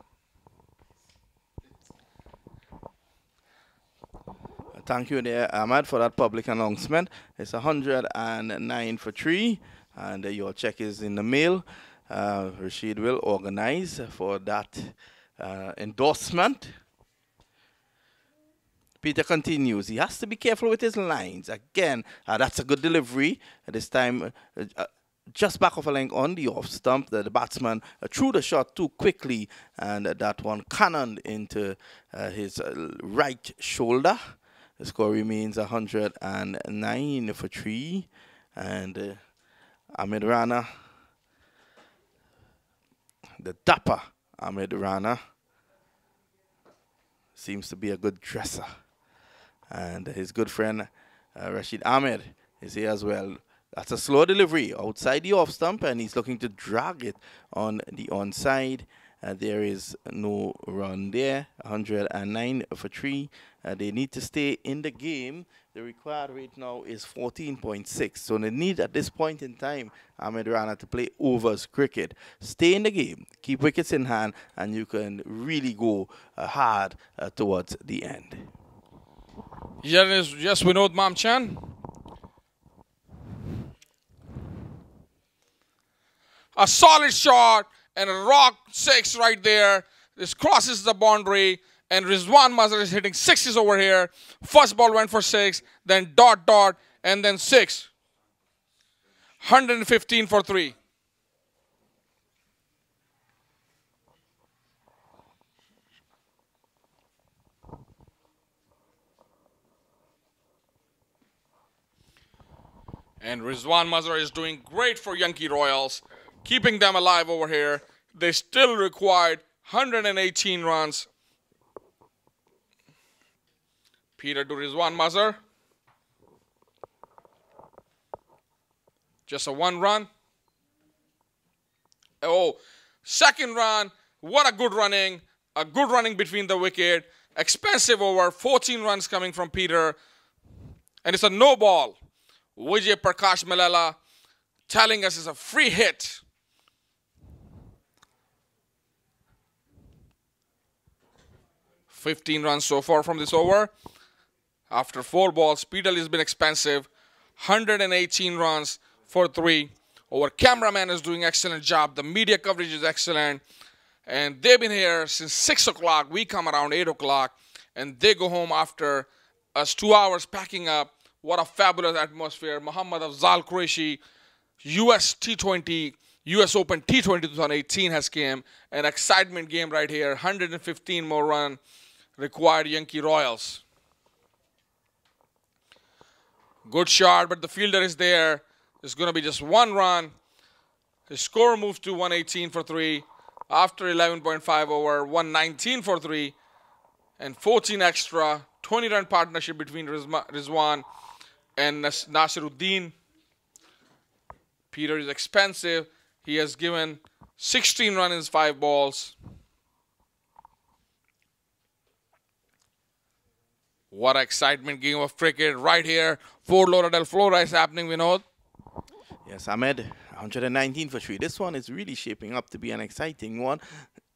Thank you there, Ahmad, for that public announcement. It's 109 for 3, and your check is in the mail. Rashid will organize for that endorsement. Peter continues. He has to be careful with his lines. Again, that's a good delivery. This time, just back of a length on the off stump. The batsman threw the shot too quickly, and that one cannoned into his right shoulder. The score remains 109 for 3. And Ahmed Rana, the dapper Ahmed Rana, seems to be a good dresser. And his good friend Rashid Ahmed is here as well. That's a slow delivery outside the off stump, and he's looking to drag it on the onside. There is no run there. 109 for 3. They need to stay in the game. The required rate now is 14.6. So they need at this point in time Ahmed Rana to play overs cricket. Stay in the game, keep wickets in hand, and you can really go hard towards the end. Yes, Vinod Mamchan. A solid shot and a rock 6 right there. This crosses the boundary, and Rizwan Mazhar is hitting 6s over here. First ball went for 6, then dot, and then 6. 115 for 3. And Rizwan Mazhar is doing great for Yankee Royals, keeping them alive over here. They still required 118 runs. Peter to Rizwan Mazhar. Just a 1 run. Oh, second run. What a good running. A good running between the wicket. Expensive over. 14 runs coming from Peter. And it's a no ball. Vijay Prakash Malala telling us it's a free hit. $15 runs so far from this over. After 4 balls, Peter has been expensive. 118 runs for 3. Our cameraman is doing excellent job. The media coverage is excellent. And they've been here since 6 o'clock. We come around 8 o'clock. And they go home after us 2 hours packing up. What a fabulous atmosphere. Muhammad Afzal Qureshi, US T20, US Open T20 2018 has came. An excitement game right here. 115 more run required Yankee Royals. Good shot, but the fielder is there. It's going to be just 1 run. The score moves to 118 for 3. After 11.5 over, 119 for 3. And 14 extra. 20-run partnership between Rizwan and Nasiruddin. Peter is expensive. He has given 16 runs in 5 balls. What an excitement game of cricket right here. Fort Lauderdale, Florida is happening, Vinod. Yes, Ahmed, 119 for 3. This one is really shaping up to be an exciting one.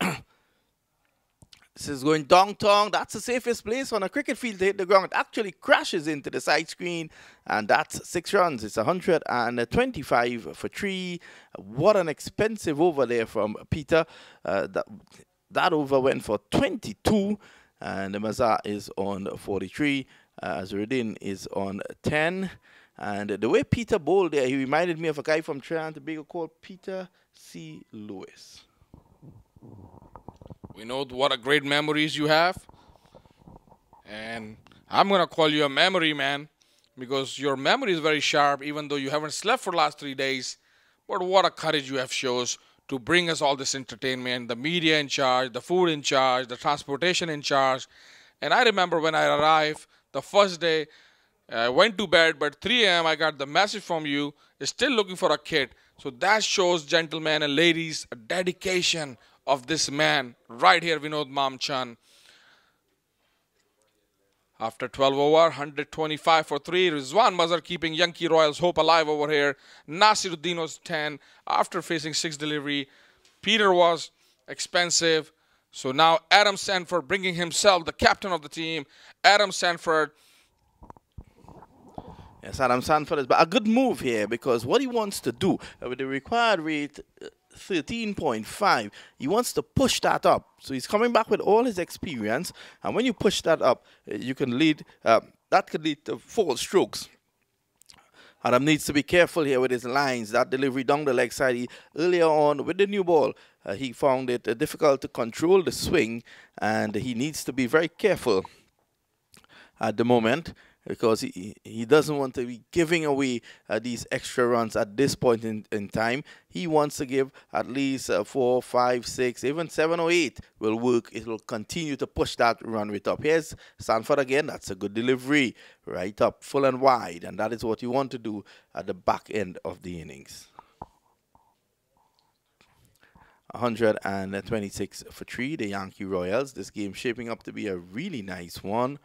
This is going downtown. That's the safest place on a cricket field to hit the ground. It actually crashes into the side screen, and that's 6 runs. It's 125 for 3. What an expensive over there from Peter. That over went for 22, and the Mazar is on 43. Azruddin is on 10. And the way Peter bowled there, he reminded me of a guy from Trinidad and Tobago called Peter C. Lewis. We know what a great memories you have. And I'm going to call you a memory man because your memory is very sharp even though you haven't slept for the last 3 days. But what a courage you have shows to bring us all this entertainment, the media in charge, the food in charge, the transportation in charge. And I remember when I arrived the first day, I went to bed, but 3 a.m. I got the message from you, still looking for a kid. So that shows, gentlemen and ladies, a dedication of this man right here, Vinod Mamchan. After 12 over, 125 for 3. Rizwan Mazhar keeping Yankee Royals' hope alive over here. Nasiruddin was 10 after facing 6 delivery. Peter was expensive. So now Adam Sanford bringing himself, the captain of the team. Adam Sanford. Yes, Adam Sanford is a good move here because what he wants to do with the required rate 13.5, he wants to push that up. So he's coming back with all his experience, and when you push that up, you can lead. That could lead to 4 strokes. Adam needs to be careful here with his lines. That delivery down the leg side. Earlier on with the new ball, he found it difficult to control the swing, and he needs to be very careful at the moment, because he doesn't want to be giving away these extra runs at this point in time. He wants to give at least 4, 5, 6, even 7 or 8 will work. It will continue to push that run rate up. Here's Sanford again. That's a good delivery. Right up, full and wide. And that is what you want to do at the back end of the innings. 126 for 3, the Yankee Royals. This game shaping up to be a really nice one.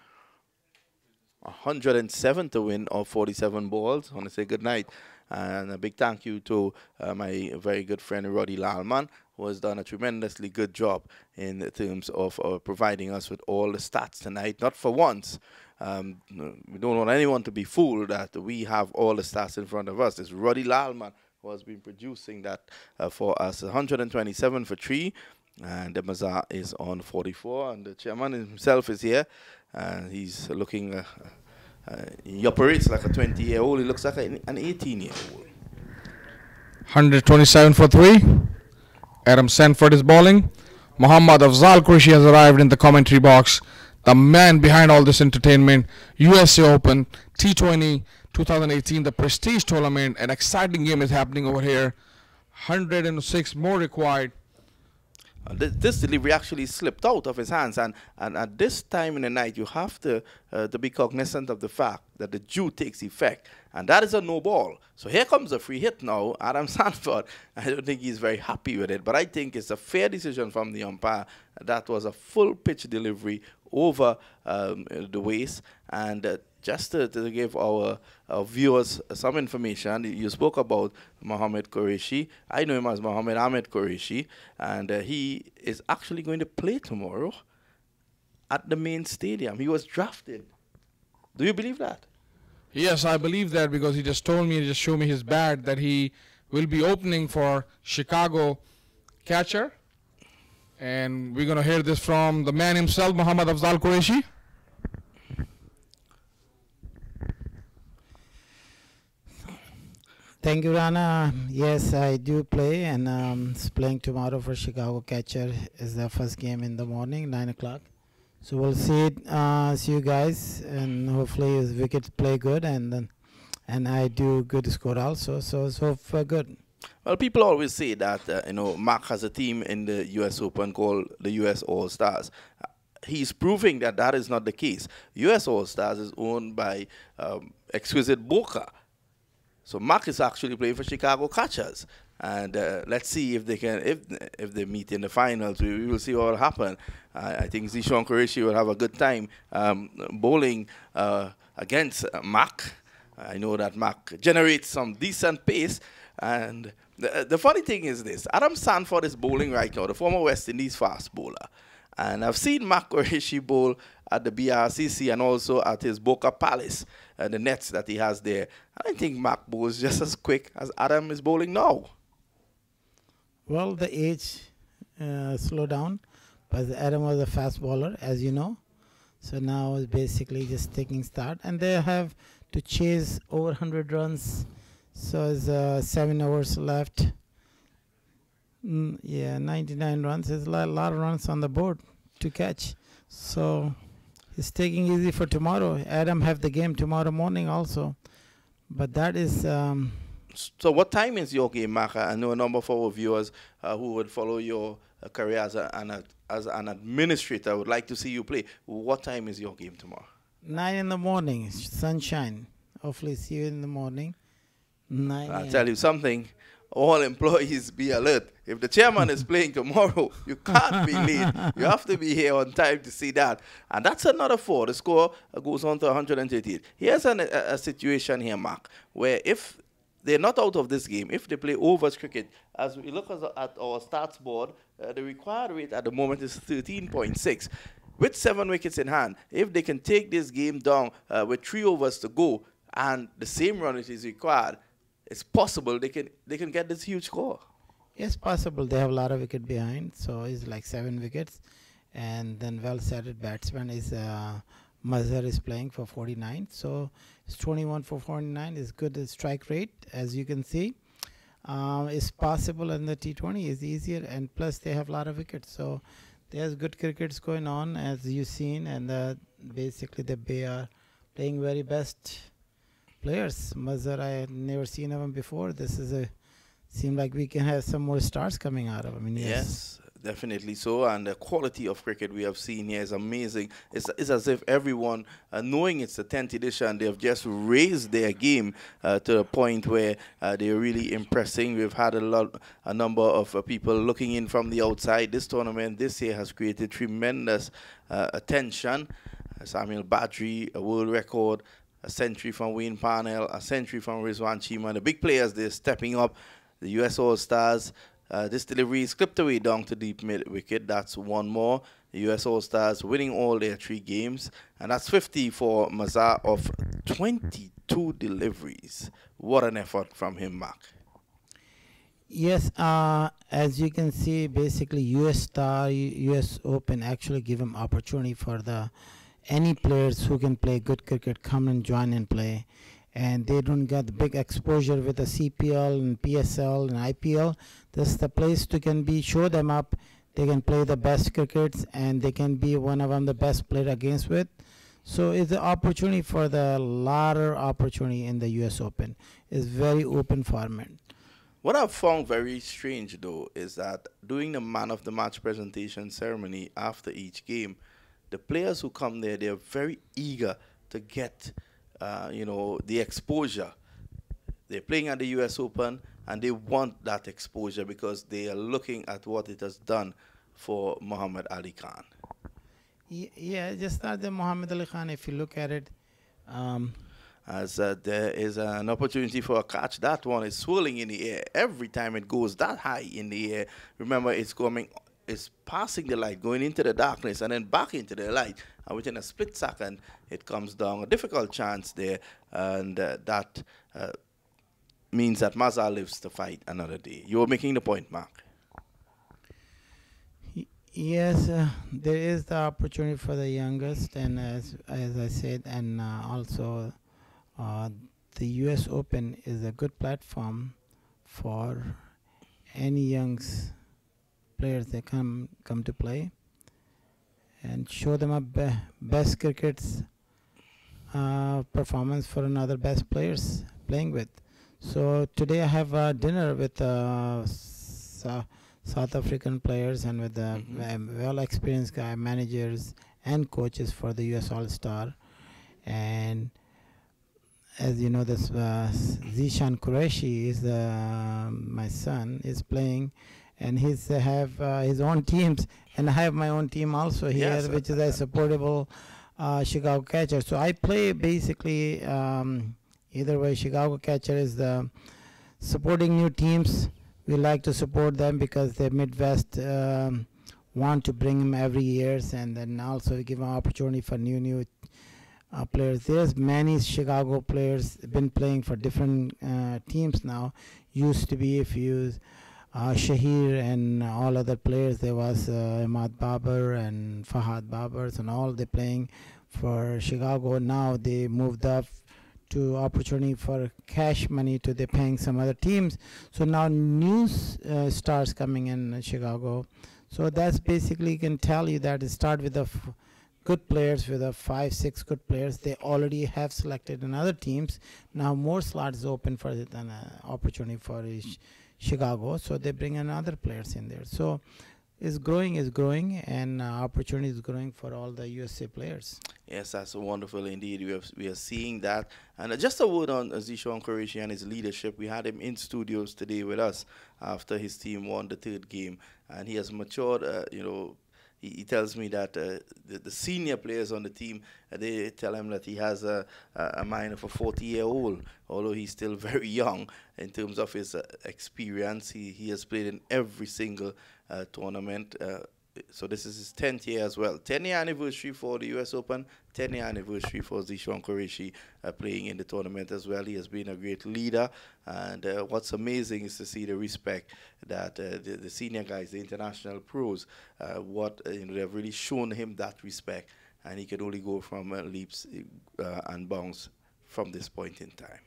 107 to win of 47 balls. I want to say good night and a big thank you to my very good friend Roddy Lalman, who has done a tremendously good job in terms of providing us with all the stats tonight. Not for once. We don't want anyone to be fooled that we have all the stats in front of us. It's Roddy Lalman who has been producing that for us. 127 for 3. And the Mazar is on 44, and the chairman himself is here. He's looking, he operates like a 20-year-old. He looks like an 18-year-old. 127 for 3. Adam Sanford is bowling. Muhammad Afzal Qureshi has arrived in the commentary box. The man behind all this entertainment. USA Open, T20, 2018, the prestige tournament. An exciting game is happening over here. 106 more required. This delivery actually slipped out of his hands, and at this time in the night, you have to be cognizant of the fact that the dew takes effect, and that is a no ball. So here comes a free hit now. Adam Sanford, I don't think he's very happy with it, but I think it's a fair decision from the umpire. That was a full pitch delivery over the waist, and just to give our viewers some information, you spoke about Mohammed Qureshi. I know him as Mohammed Ahmed Qureshi, and he is actually going to play tomorrow at the main stadium. He was drafted. Do you believe that? Yes, I believe that because he just told me, he just showed me his bat that he will be opening for Chicago catcher. And we're going to hear this from the man himself, Muhammad Afzal Qureshi. Thank you, Rana. Yes, I do play, and playing tomorrow for Chicago catcher is the first game in the morning, 9 o'clock. So we'll see you guys, and hopefully his wickets play good, and I do good score also. So far good. Well, people always say that Mark has a team in the U.S. Open called the U.S. All Stars. He's proving that that is not the case. U.S. All Stars is owned by Exquisite Boca. So Mark is actually playing for Chicago catchers. And let's see if they can, if they meet in the finals. We will see what will happen. I think Zishan Qureshi will have a good time bowling against Mac. I know that Mac generates some decent pace. And the funny thing is this: Adam Sanford is bowling right now, the former West Indies fast bowler. And I've seen Mac Qureshi bowl at the BRCC and also at his Boca Palace, the nets that he has there. I think Mac bowls just as quick as Adam is bowling now. Well, the age slowed down, but Adam was a fast bowler, as you know. So now it's basically just taking start. And they have to chase over 100 runs. So it's 7 hours left. Yeah, 99 runs. There's a lot of runs on the board to catch. So it's taking easy for tomorrow. Adam have the game tomorrow morning also. But that is... So what time is your game, Mac? I know a number of our viewers who would follow your career as an administrator would like to see you play. What time is your game tomorrow? 9 in the morning, sunshine. Hopefully see you in the morning. 9 I'll tell you something. All employees be alert. If the chairman is playing tomorrow, you can't be late. You have to be here on time to see that. And that's another 4. The score goes on to 138. Here's a situation here, Mark, where if they're not out of this game, if they play overs cricket, as we look at our stats board, the required rate at the moment is 13.6. With 7 wickets in hand, if they can take this game down with 3 overs to go and the same run it is required, it's possible they can get this huge score. Yes, possible. They have a lot of wicket behind, so it's like 7 wickets. And then well-setted batsman is Mazhar is playing for 49. So it's 21 for 49 is good strike rate, as you can see. It's possible, and the T20 is easier, and plus they have a lot of wickets. So there's good crickets going on, as you've seen, and basically they are playing very best players. Mazhar, I had never seen of him before. This is seem like we can have some more stars coming out of him. Yes, definitely so. And the quality of cricket we have seen here is amazing. It's as if everyone, knowing it's the 10th edition, they have just raised their game to the point where they're really impressing. We've had a number of people looking in from the outside. This tournament this year has created tremendous attention. Samuel Badri, a world record, a century from Wayne Parnell, a century from Rizwan Cheema. The big players, they're stepping up. The US All-Stars, this delivery is clipped away down to deep mid-wicket. That's 1 more. The US All-Stars winning all their 3 games. And that's 50 for Mazhar of 22 deliveries. What an effort from him, Mark. Yes, as you can see, basically US Open actually give him opportunity for any players who can play good cricket come and join and play. And they don't get the big exposure with the CPL and PSL and IPL. This is the place to show them up. They can play the best crickets, and they can be one of them the best player against with. So it's an opportunity for the latter opportunity in the US Open. It's very open format. What I've found very strange, though, is that during the man of the match presentation ceremony after each game, the players who come there, they're very eager to get the exposure. They're playing at the US Open and they want that exposure because they are looking at what it has done for Muhammad Ali Khan. Yeah, just not the Muhammad Ali Khan. If you look at it, as there is an opportunity for a catch. That one is swirling in the air every time it goes that high in the air. Remember, it's passing the light, going into the darkness, and then back into the light. And within a split second, it comes down. A difficult chance there, and that means that Mazhar lives to fight another day. You were making the point, Mark. Yes, there is the opportunity for the youngest, and as I said, and also the US Open is a good platform for any young players that come to play and show them a best cricket's performance for another best players playing with. So today I have dinner with South African players and with the well-experienced managers and coaches for the US All-Star, and as you know, this Zishan Qureshi is my son is playing, and he's have his own teams, and I have my own team also here, Yes, which is a supportable Chicago catcher. So I play basically either way. Chicago catcher is the supporting new teams. We like to support them because the Midwest want to bring them every year, and then also give an opportunity for new players. There's many Chicago players been playing for different teams now. Used to be, if you Shahir and all other players, there was Ahmad Babar and Fahad Babars and all they playing for Chicago. Now they moved up to opportunity for cash money to they paying some other teams. So now news stars coming in Chicago. So that's basically can tell you that it start with the good players, with the 5-6 good players. They already have selected in other teams. Now more slots open for it and opportunity for Chicago. So they bring in other players in there. So is growing, and opportunity is growing for all the USA players. Yes, that's wonderful indeed. We are seeing that. And just a word on Zishan Qureshi and his leadership. We had him in studios today with us after his team won the third game, and he has matured. He tells me that the senior players on the team, they tell him that he has a mind of a 40-year-old, although he's still very young in terms of his experience. He has played in every single tournament. So this is his 10th year as well. 10-year anniversary for the US Open, 10-year anniversary for Zishan Qureshi playing in the tournament as well. He has been a great leader, and what's amazing is to see the respect that the senior guys, the international pros, they've really shown him that respect, and he can only go from leaps and bounds from this point in time.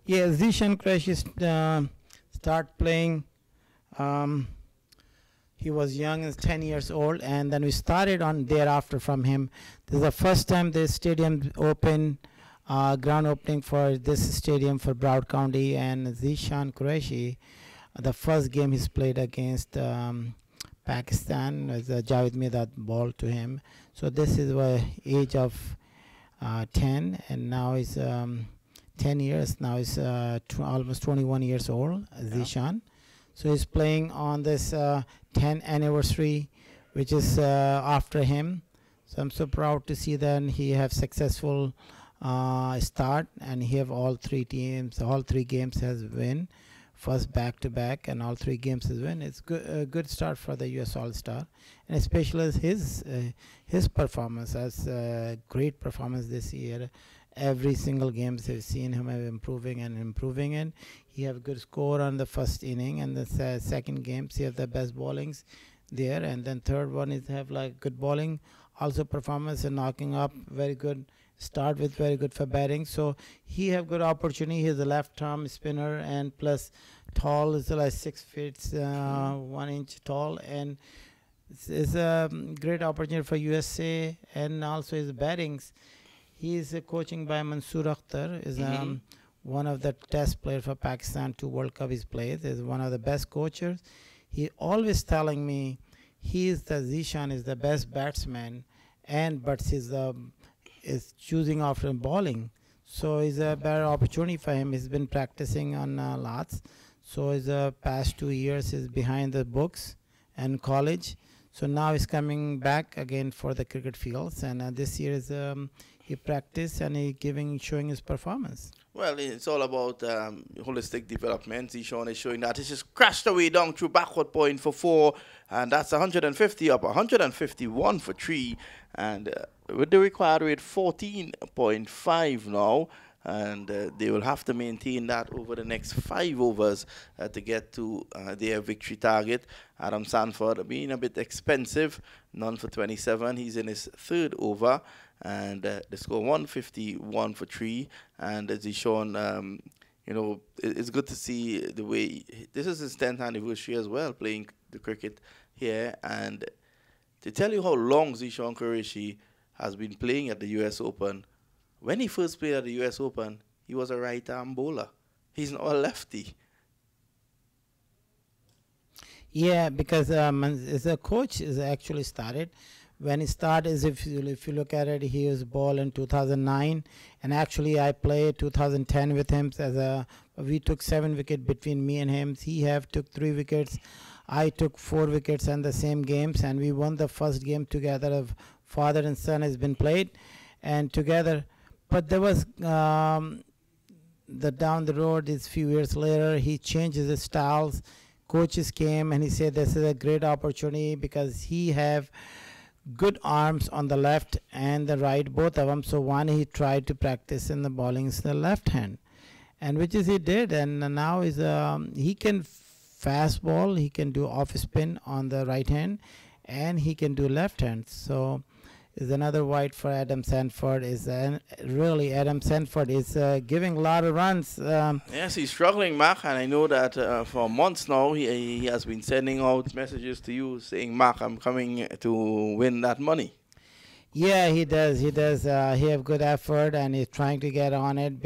Yeah, Zishan Qureshi start playing. He was young, and 10 years old, and then we started on thereafter from him. This is the first time the stadium opened, ground opening for this stadium for Broward County, and Zishan Qureshi, the first game he's played against Pakistan, Javed made that ball to him. So this is the age of 10, and now he's 10 years. Now he's almost 21 years old, Zishan. So he's playing on this 10th anniversary, which is after him. So I'm so proud to see that he have successful start, and he have all three games has win, first back-to-back, and all three games has win. It's a good start for the US All-Star, and especially his performance, as a great performance this year. Every single game we've seen him improving, and he have good score on the first inning, and the second game he have the best bowlings there, and then third one is have like good bowling, also performance and knocking up very good start with very good for batting. So he have good opportunity. He's a left arm spinner, and plus tall is like 6 feet 1 inch tall, and it's a great opportunity for USA, and also his battings. He is coaching by Mansoor Akhtar, is one of the test players for Pakistan, 2 World Cup he's played. Is one of the best coaches. He always telling me Zishan is the best batsman, but is choosing after bowling. So it's a better opportunity for him. He's been practicing on lots. So his past 2 years is behind the books and college. So now he's coming back again for the cricket fields, and this year is he practiced and showing his performance. Well, it's all about holistic development. Zishan is showing that he's just crashed away down through backward point for 4, and that's 150 up, 151 for 3, and with the required rate 14.5 now, and they will have to maintain that over the next 5 overs to get to their victory target. Adam Sanford being a bit expensive, none for 27. He's in his 3rd over, and they score 151 for 3. And Zishan, it's good to see the way this is his 10th anniversary as well, playing the cricket here. And to tell you how long Zishan Qureshi has been playing at the US Open, when he first played at the US Open, he was a right-arm bowler. He's not a lefty. Yeah, because as a coach is actually started when he started, is if you look at it, he was ball in 2009, and actually I played 2010 with him. We took 7 wickets between me and him. He took 3 wickets. I took 4 wickets in the same games, and we won the first game together. Of father and son has been played, and together. But there was down the road is few years later, he changed his styles. Coaches came and he said this is a great opportunity because he have good arms on the left and the right, both of them. So one, he tried to practice in the bowling in the left hand, and which is he did, and now is he can fast ball, he can do off spin on the right hand, and he can do left hand. So is another white for Adam Sanford. Really Adam Sanford is giving a lot of runs. Yes, he's struggling, Mark, and I know that for months now he has been sending out messages to you saying, Mark, I'm coming to win that money. Yeah, he does. He have good effort, and he's trying to get on it.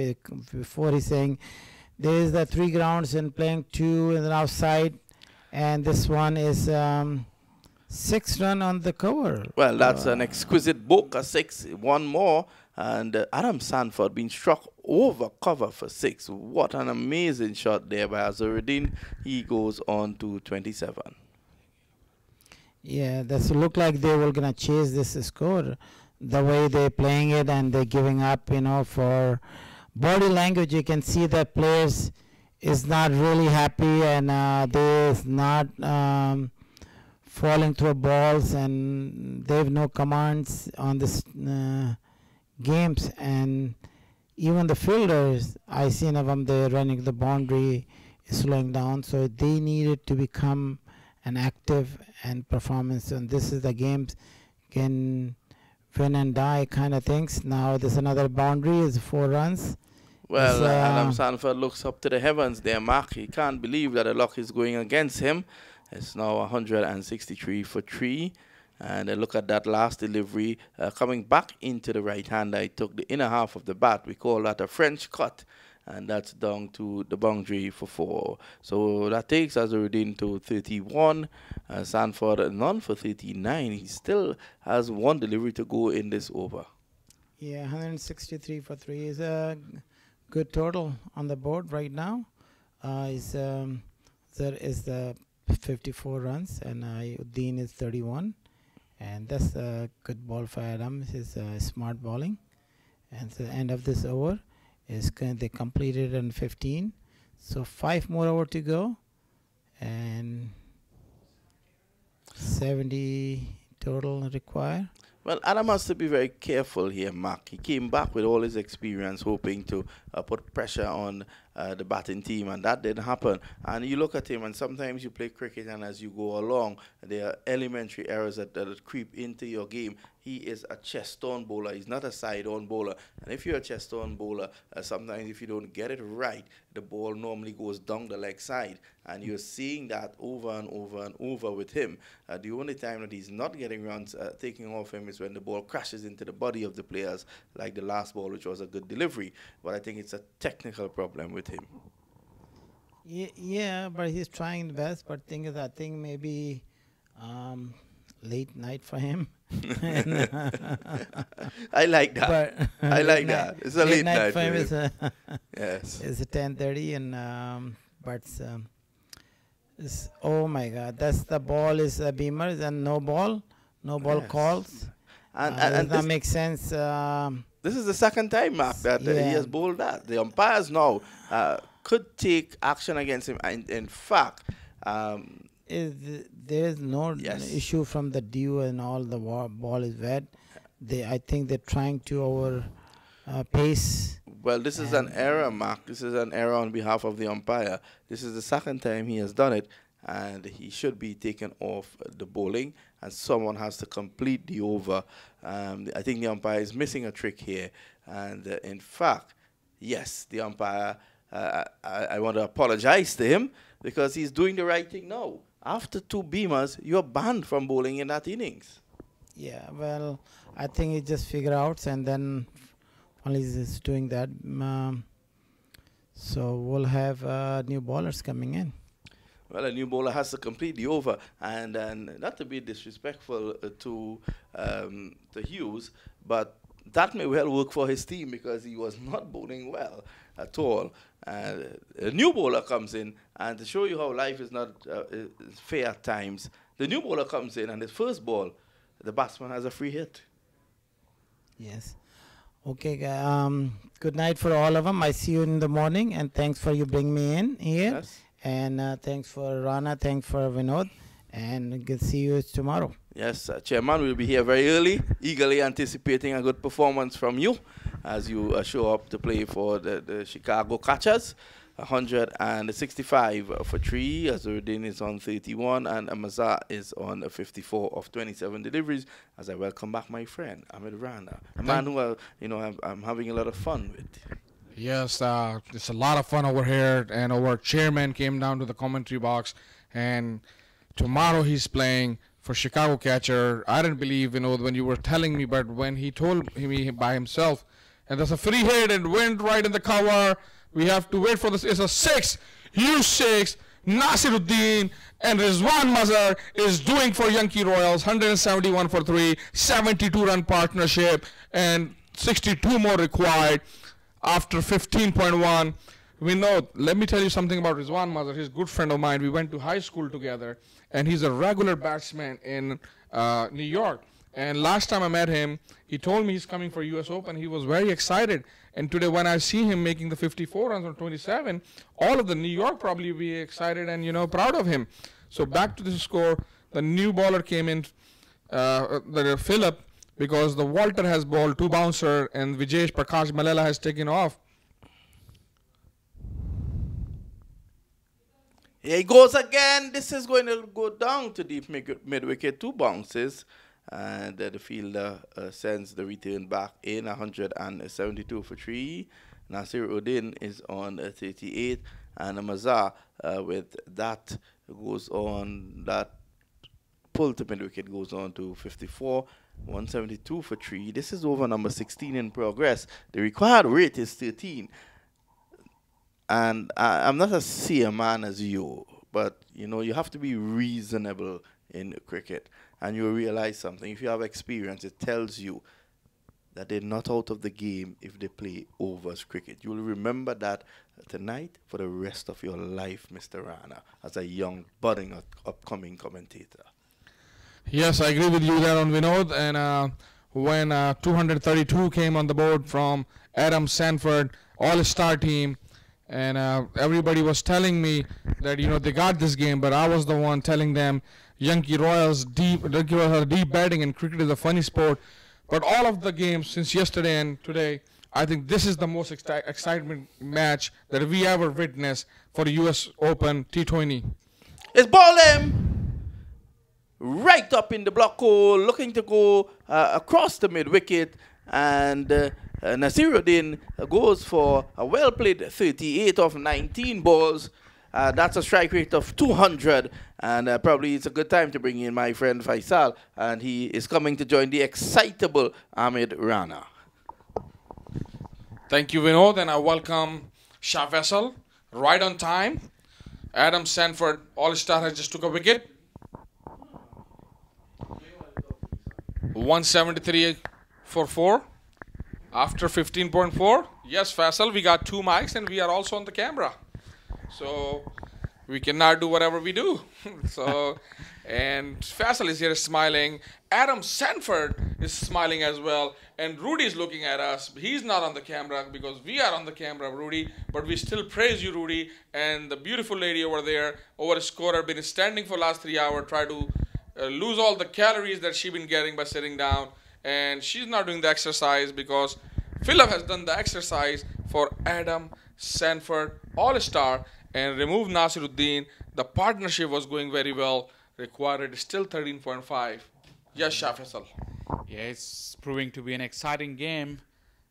Before he's saying there is the 3 grounds and playing 2 in the outside, and this one is 6 run on the cover. Well, that's an exquisite book, a 6, one more, and Adam Sanford being struck over cover for 6. What an amazing shot there by Azharuddin. He goes on to 27. Yeah, that's look like they were gonna chase this score, the way they're playing it, and they're giving up. For body language, you can see that players is not really happy, and they're not falling through balls, and they have no commands on this games. And even the fielders, I seen of them, they're running the boundary, is slowing down. So they needed to become an active and performance, and this is the games can win and die kind of things. Now there's another boundary, is 4 runs. Well, Adam Sanford looks up to the heavens there, Mark. He can't believe that the luck is going against him. It's now 163 for 3. And look at that last delivery. Coming back into the right hand, I took the inner half of the bat. We call that a French cut. And that's down to the boundary for 4. So that takes Azharuddin to 31. Sanford none for 39. He still has 1 delivery to go in this over. Yeah, 163 for 3 is a good total on the board right now. There is the 54 runs, and Uddin is 31, and that's a good ball for Adam. His smart bowling, and the end of this over is they completed in 15, so 5 more over to go, and 70 total required. Well, Adam has to be very careful here, Mark. He came back with all his experience, hoping to put pressure on the batting team, and that didn't happen. And you look at him, and sometimes you play cricket, and as you go along, there are elementary errors that creep into your game. He is a chest-on bowler. He's not a side-on bowler. And if you're a chest-on bowler, sometimes if you don't get it right, the ball normally goes down the leg side. And you're seeing that over and over and over with him. The only time that he's not getting runs taking off him is when the ball crashes into the body of the players, like the last ball, which was a good delivery. But I think it's a technical problem with him. Yeah, but he's trying the best. But thing is, I think maybe late night for him. I like that. I like that. It's a late night for him. Yes. It's a 10:30, and but oh my God, that's the ball is Beamers and no ball yes. Calls. And that makes sense. This is the second time, Mark, that he has bowled that. The umpires now could take action against him. In fact, there's no issue from the dew and all. The ball is wet. I think they're trying to pace. Well, this is an error, Mark. This is an error on behalf of the umpire. This is the second time he has done it, and he should be taken off the bowling, and someone has to complete the over. I think the umpire is missing a trick here, and in fact, yes, the umpire, I want to apologize to him because he's doing the right thing now. After 2 beamers, you're banned from bowling in that innings. Yeah, well, I think he just figured out, and then only he's doing that. So we'll have new bowlers coming in. well, a new bowler has to complete the over, and not to be disrespectful to Hughes, but that may well work for his team because he was not bowling well at all. A new bowler comes in, and to show you how life is not fair at times, the new bowler comes in, and his first ball, the batsman has a free hit. Yes. Okay. Good night for all of them. I see you in the morning, and thanks for you bringing me in here. Yes. And thanks for Rana, thanks for Vinod, and good see you tomorrow. Yes, Chairman, we'll be here very early, eagerly anticipating a good performance from you as you show up to play for the Chicago Catchers. 165 for 3. Azurdin is on 31, and Amazah is on 54 of 27 deliveries. As I welcome back my friend Ahmed Rana, a man who I'm having a lot of fun with. Yes, it's a lot of fun over here, and our chairman came down to the commentary box, and tomorrow he's playing for Chicago Catcher. I didn't believe, when you were telling me, but when he told me by himself, and there's a free hit and went right in the cover. We have to wait for this. It's a 6, huge 6. Nasiruddin and Rizwan Mazhar is doing for Yankee Royals. 171 for 3, 72-run partnership, and 62 more required after 15.1. We know, let me tell you something about Rizwan Mazhar. He's a good friend of mine. We went to high school together, and he's a regular batsman in New York. And last time I met him, he told me he's coming for US Open. He was very excited. And today when I see him making the 54 runs on 27, all of the New York probably be excited and, proud of him. So back to the score. The new bowler came in, the Phillip, because the Walter has bowled 2 bouncer and Vijesh Prakash Malela has taken off. Here he goes again. This is going to go down to deep mid-wicket, 2 bounces. And the fielder sends the return back in. 172 for 3. Nasiruddin is on 38. And Amazah with that goes on, that pull to mid-wicket goes on to 54. 172 for 3. This is over number 16 in progress. The required rate is 13. And I'm not as see a man as you, but, you have to be reasonable in cricket. And you realize something. If you have experience, it tells you that they're not out of the game if they play overs cricket. You'll remember that tonight for the rest of your life, Mr. Rana, as a young, budding, upcoming commentator. Yes, I agree with you there on Vinod. And when 232 came on the board from Adam Sanford, all-star team, and everybody was telling me that, they got this game, but I was the one telling them Yankee Royals deep batting, and cricket is a funny sport. But all of the games since yesterday and today, I think this is the most excitement match that we ever witnessed for the US Open T20. It's ball him right up in the block hole, looking to go across the mid-wicket, and Nasiruddin goes for a well-played 38 of 19 balls. That's a strike rate of 200, and probably it's a good time to bring in my friend Faisal, and he is coming to join the excitable Ahmed Rana. Thank you, Vinod, and I welcome Shah Vessel, right on time. Adam Sanford, all-star, has just took a wicket. 173 for 4 after 15.4. Yes, Faisal, we got 2 mics, and we are also on the camera. So we cannot do whatever we do. And Faisal is here smiling. Adam Sanford is smiling as well. And Rudy is looking at us. He's not on the camera because we are on the camera, Rudy. But we still praise you, Rudy. And the beautiful lady over there, over a scorer, been standing for last 3 hours, try to lose all the calories that she's been getting by sitting down. And she's not doing the exercise because Philip has done the exercise for Adam Sanford, all-star, and removed Nasiruddin. The partnership was going very well. Required still 13.5. Yes, Shah Faisal. Yeah, it's proving to be an exciting game.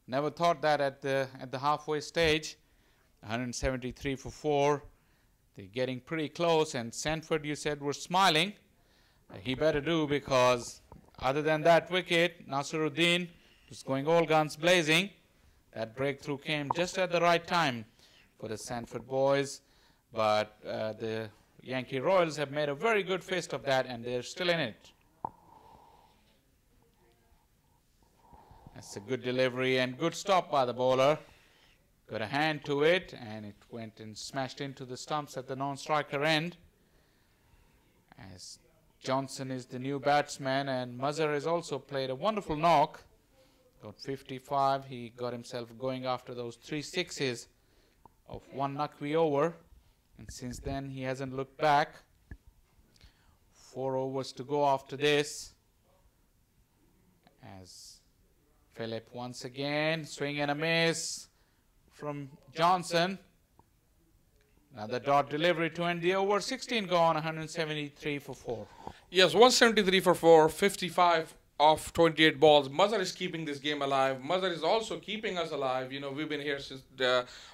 Never thought that at the halfway stage. 173 for 4. They're getting pretty close, and Sanford, you said, was smiling. He better do, because other than that wicket, Nasiruddin was going all guns blazing. That breakthrough came just at the right time for the Sanford boys. But the Yankee Royals have made a very good fist of that, and they're still in it. That's a good delivery and good stop by the bowler. Got a hand to it, and it went and smashed into the stumps at the non-striker end. As Johnson is the new batsman, and Muzzer has also played a wonderful knock. Got 55. He got himself going after those 3 sixes of 1 maqtv over. And since then, he hasn't looked back. 4 overs to go after this. As Phillip once again, swing and a miss from Johnson. Another dot delivery to end the over. 16 gone, 173 for 4. Yes, 173 for 4, 55 off 28 balls. Muzzer is keeping this game alive. Muzzer is also keeping us alive. You know, we've been here since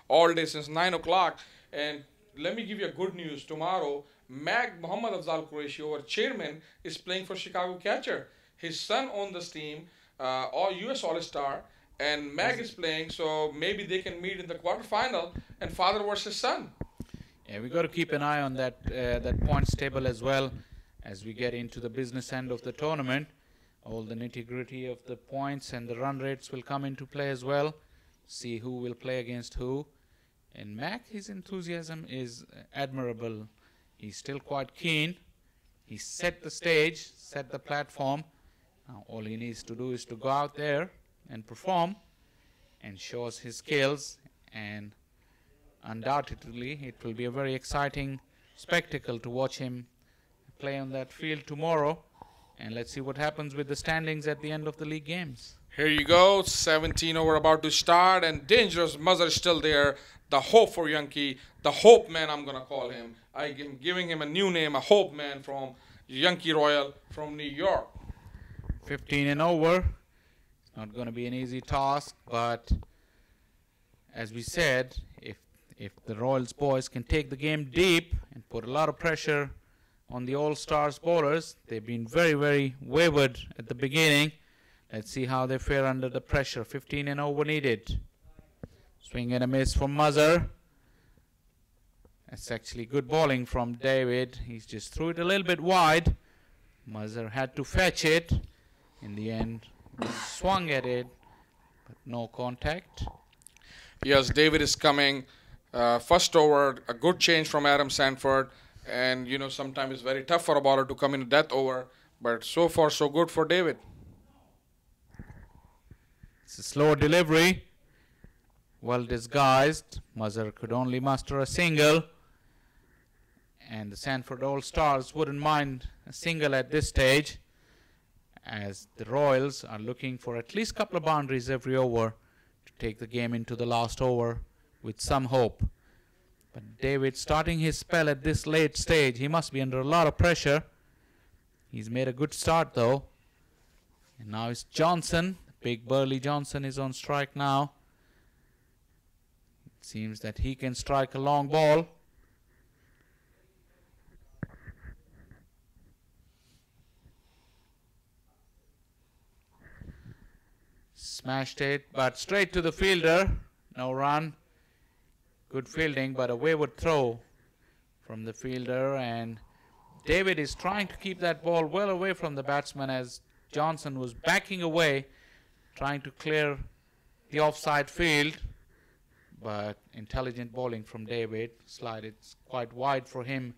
all day, since 9 o'clock. And let me give you a good news. Tomorrow, Muhammad Afzal Qureshi, our chairman, is playing for Chicago catcher. His son owns this team, US All-Star, and Mag is playing, so maybe they can meet in the quarterfinal and father versus son. Yeah, we got to keep an eye on that that points table as well as we get into the business end of the tournament. All the nitty-gritty of the points and the run rates will come into play as well. See who will play against who. And Mac, his enthusiasm is admirable. He's still quite keen. He set the stage, set the platform. Now all he needs to do is to go out there and perform and show us his skills, and undoubtedly it will be a very exciting spectacle to watch him play on that field tomorrow. And let's see what happens with the standings at the end of the league games. Here you go, 17 over about to start, and dangerous Muzzer is still there. The hope for Yankee, the hope man I'm going to call him. I am giving him a new name, a hope man from Yankee Royal from New York. 15 and over. It's not going to be an easy task, but as we said, if the Royals boys can take the game deep and put a lot of pressure on the All-Stars bowlers, they've been very, very wayward at the beginning. Let's see how they fare under the pressure. 15 and over needed. Swing and a miss from Muzzer. That's actually good bowling from David. He's just threw it a little bit wide. Muzzer had to fetch it. In the end, swung at it, but no contact. Yes, David is coming. First over, a good change from Adam Sanford. And, you know, sometimes it's very tough for a bowler to come in that over. But so far, so good for David. It's a slow delivery. Well disguised. Muzzer could only muster a single. And the Sanford All-Stars wouldn't mind a single at this stage, as the Royals are looking for at least a couple of boundaries every over to take the game into the last over with some hope. But David, starting his spell at this late stage, he must be under a lot of pressure. He's made a good start though. And now it's Johnson. Big burly Johnson is on strike now. It seems that he can strike a long ball. Smashed it, but straight to the fielder. No run. Good fielding, but a wayward throw from the fielder. And David is trying to keep that ball well away from the batsman, as Johnson was backing away, trying to clear the offside field. But intelligent bowling from David. Slide it quite wide for him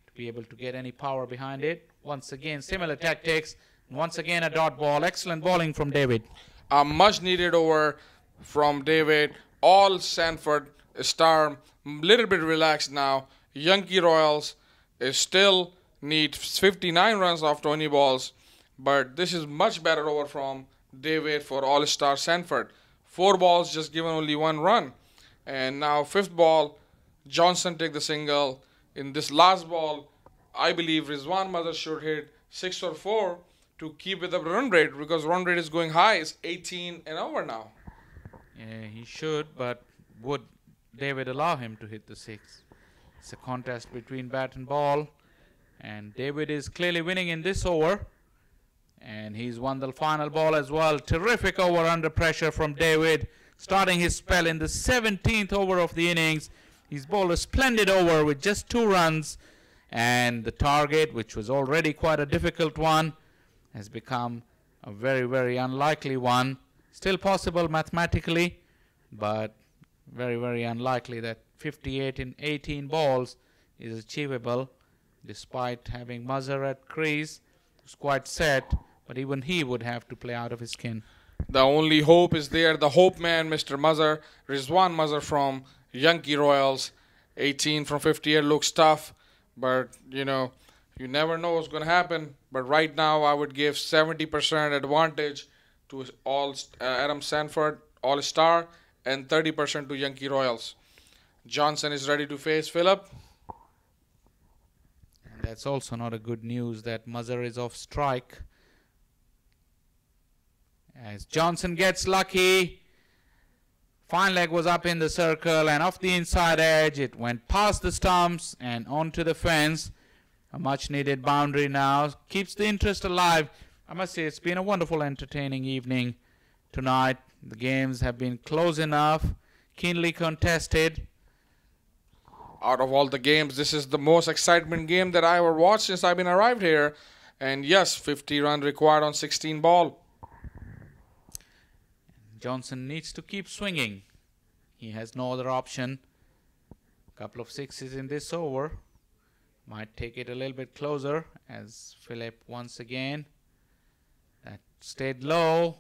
to be able to get any power behind it. Once again, similar tactics. Once again, a dot ball. Excellent bowling from David. A much needed over from David. All Sanford star, little bit relaxed now. Yankee Royals is still need 59 runs off 20 balls, but this is much better over from David for All-Star Sanford. 4 balls, just given only 1 run. And now 5th ball, Johnson take the single. In this last ball, I believe Rizwan Muzzer should hit 6 or 4 to keep with the run rate, because run rate is going high. It's 18 and over now. Yeah, he should, but would David allow him to hit the 6? It's a contest between bat and ball, and David is clearly winning in this over, and he's won the final ball as well. Terrific over under pressure from David, starting his spell in the 17th over of the innings. He's bowled a splendid over with just 2 runs, And the target, which was already quite a difficult one, has become a very, very unlikely one. Still possible mathematically, but very, very unlikely that 58 in 18 balls is achievable, despite having Mazhar at crease. It's quite set, but even he would have to play out of his skin. The only hope is there. The hope man, Mr. Mazhar, Rizwan Mazhar from Yankee Royals. 18 from 58 looks tough, but you know, you never know what's going to happen. But right now, I would give 70% advantage to Adam Sanford, All-Star, and 30% to Yankee Royals. Johnson is ready to face Phillip. And that's also not a good news that Mazhar is off strike. As Johnson gets lucky, fine leg was up in the circle and off the inside edge. It went past the stumps and onto the fence. A much needed boundary now. Keeps the interest alive. I must say it's been a wonderful, entertaining evening tonight. The games have been close enough, keenly contested. Out of all the games, this is the most excitement game that I ever watched since I've been arrived here. And yes, 50 runs required on 16 ball. Johnson needs to keep swinging. He has no other option. A couple of sixes in this over might take it a little bit closer, as Phillip once again. That stayed low,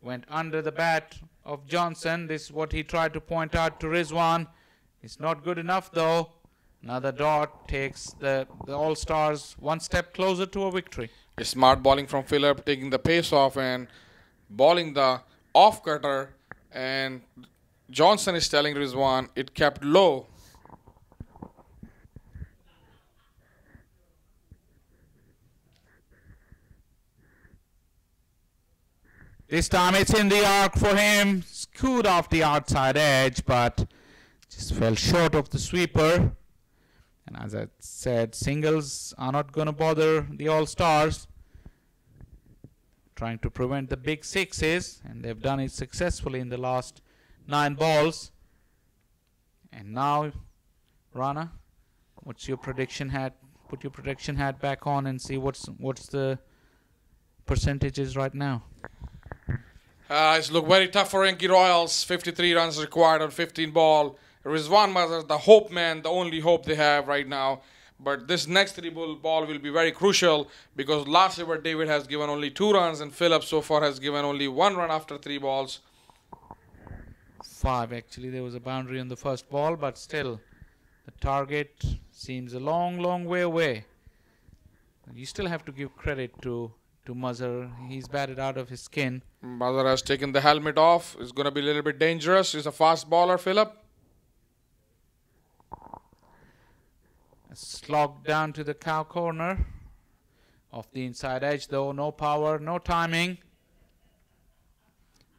went under the bat of Johnson. This is what he tried to point out to Rizwan. It's not good enough though. Another dot takes the All-Stars one step closer to a victory. A smart bowling from Phillip, taking the pace off and bowling the off cutter, and Johnson is telling Rizwan it kept low. This time it's in the arc for him. Scoot off the outside edge, but just fell short of the sweeper. And as I said, singles are not going to bother the All-Stars. Trying to prevent the big sixes, and they've done it successfully in the last 9 balls. And now, Rana, what's your prediction hat? Put your prediction hat back on and see what's the percentages right now. It's looked very tough for Yankee Royals. 53 runs required on 15 ball. Rizwan Mazhar, the hope man, the only hope they have right now. But this next 3 ball will be very crucial, because last over David has given only 2 runs and Phillip so far has given only 1 run after 3 balls. 5 actually. There was a boundary on the first ball, but still the target seems a long, long way away. You still have to give credit to Mazhar. He's batted out of his skin. Mazhar has taken the helmet off. It's going to be a little bit dangerous. He's a fast bowler, Phillip. Slogged down to the cow corner. Off the inside edge though. No power, no timing.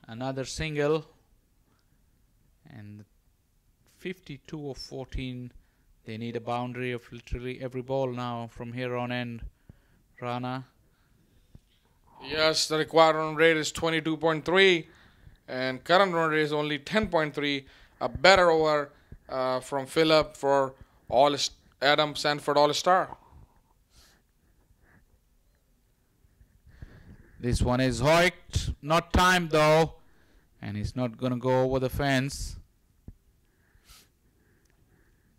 Another single. And 52 of 14. They need a boundary of literally every ball now from here on end. Rana. Yes, the required run rate is 22.3 and current run rate is only 10.3. A better over from Phillip for Adam Sanford All-Star. This one is hoiked, not timed though, and he's not going to go over the fence.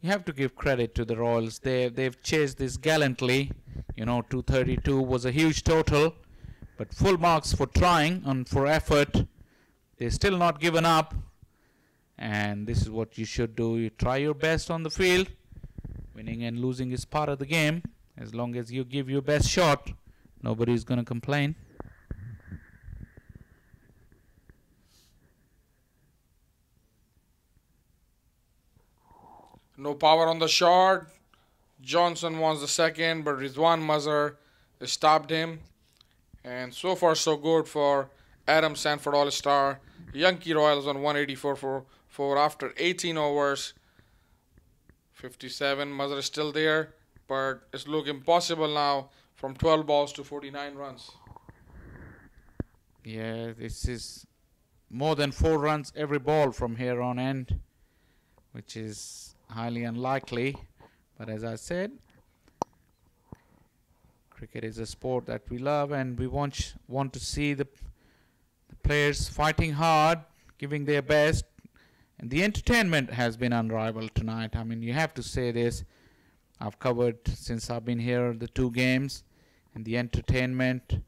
You have to give credit to the Royals. They've chased this gallantly. You know, 232 was a huge total, but full marks for trying and for effort. They're still not given up, and this is what you should do. You try your best on the field. Winning and losing is part of the game. As long as you give your best shot, nobody's going to complain. No power on the shot. Johnson wants the second, but Rizwan Mazhar stopped him. And so far so good for Adam Sanford All-Star. Yankee Royals on 184 for after 18 overs. 57. Mazhar is still there, but it's looking impossible now from 12 balls to 49 runs. Yeah, this is more than 4 runs every ball from here on end, which is highly unlikely. But as I said, Cricket is a sport that we love, and we want to see the players fighting hard, giving their best. And the entertainment has been unrivaled tonight. I mean, you have to say this. I've covered, since I've been here, the 2 games, and the entertainment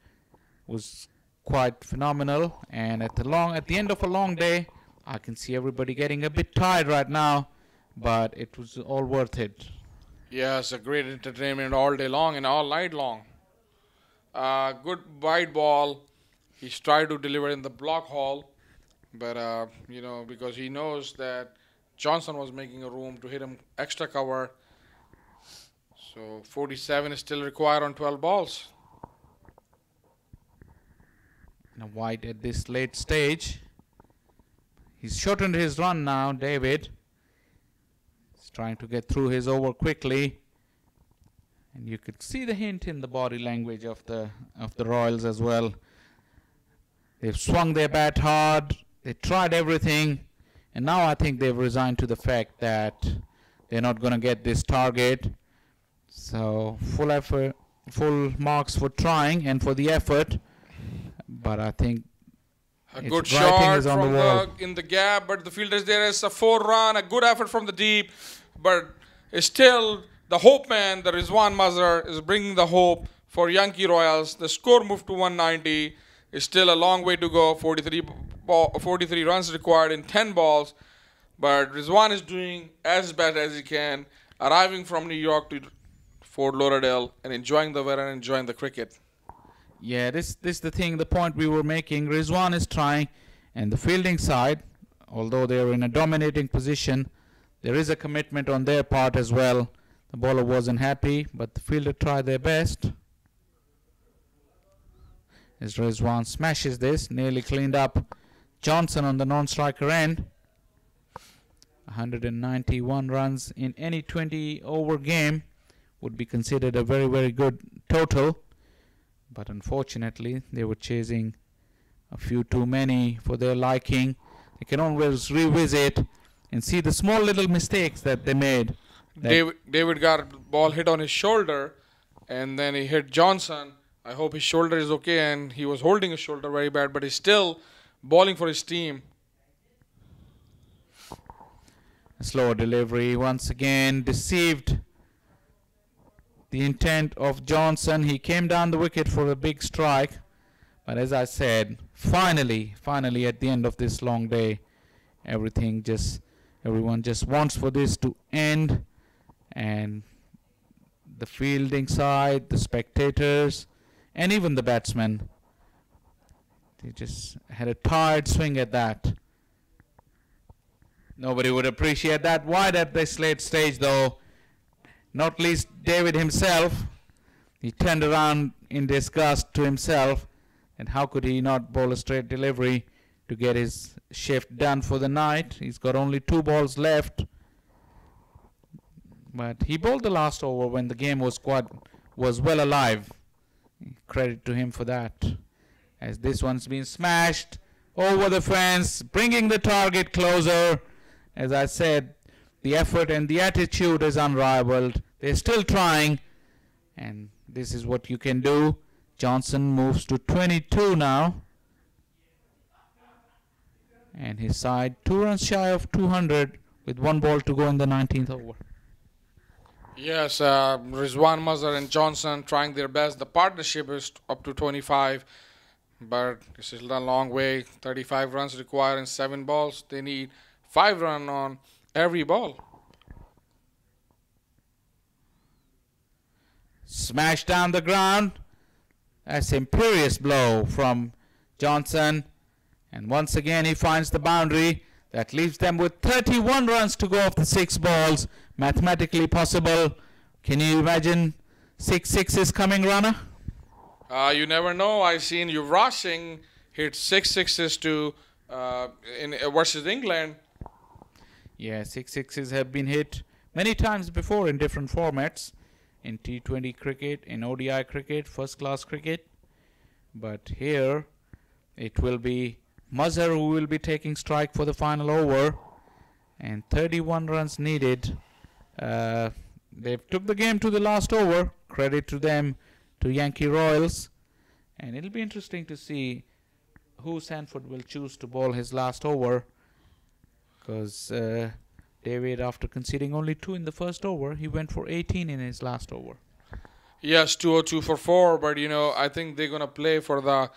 was quite phenomenal. And at the end of a long day, I can see everybody getting a bit tired right now, but it was all worth it. Yes, a great entertainment all day long and all night long. Good wide ball. He's tried to deliver in the block hole, but because he knows that Johnson was making a room to hit him extra cover. So 47 is still required on 12 balls. Now wide at this late stage. He's shortened his run now, David. He's trying to get through his over quickly. And you could see the hint in the body language of the Royals as well. They've swung their bat hard. They tried everything. And now I think they've resigned to the fact that they're not going to get this target. So full effort, full marks for trying and for the effort. But I think a good shot from in the gap, but the fielders there is a 4-run, a good effort from the deep, but still the hope man, the Rizwan Mazhar, is bringing the hope for Yankee Royals. The score moved to 190. It's still a long way to go. 43 runs required in 10 balls, but Rizwan is doing as best as he can, arriving from New York to Fort Lauderdale and enjoying the weather and enjoying the cricket. Yeah, this is the thing, the point we were making. Rizwan is trying, and the fielding side, although they're in a dominating position, there is a commitment on their part as well. The bowler wasn't happy, but the fielder tried their best. As Rizwan smashes this, nearly cleaned up Johnson on the non-striker end. 191 runs in any 20-over game would be considered a very, very good total. But unfortunately, they were chasing a few too many for their liking. They can always revisit and see the small little mistakes that they made. David got a ball hit on his shoulder, and then he hit Johnson. I hope his shoulder is okay, and he was holding his shoulder very bad, but he's still bowling for his team. A slower delivery once again deceived the intent of Johnson. He came down the wicket for a big strike, but as I said, finally at the end of this long day, everyone just wants for this to end, and the fielding side, the spectators, and even the batsmen, they just had a tired swing at that. Nobody would appreciate that wide at this late stage, though. Not least David himself. He turned around in disgust to himself, and how could he not bowl a straight delivery to get his shift done for the night? He's got only 2 balls left, but he bowled the last over when the game was well alive. Credit to him for that. As this one's been smashed over the fence, bringing the target closer. As I said, the effort and the attitude is unrivaled. They're still trying, and this is what you can do. Johnson moves to 22 now, and his side 2 runs shy of 200 with 1 ball to go in the 19th over. Yes, Rizwan Mazhar and Johnson trying their best. The partnership is up to 25, but this is a long way. 35 runs required in 7 balls. They need 5 runs on every ball. Smash down the ground. That's imperious blow from Johnson. And once again he finds the boundary. That leaves them with 31 runs to go off the 6 balls. Mathematically possible. Can you imagine 6 sixes coming, Rana? You never know. I've seen Yuvraj Singh hit 6 sixes versus England. Yeah, 6 sixes have been hit many times before in different formats. In T20 cricket, in ODI cricket, first class cricket. But here it will be Mazhar who will be taking strike for the final over. And 31 runs needed. They took the game to the last over. Credit to them. to Yankee Royals. And it'll be interesting to see who Sanford will choose to bowl his last over. Because David, after conceding only 2 in the first over, he went for 18 in his last over. Yes, 202 for 4, but I think they're gonna play for the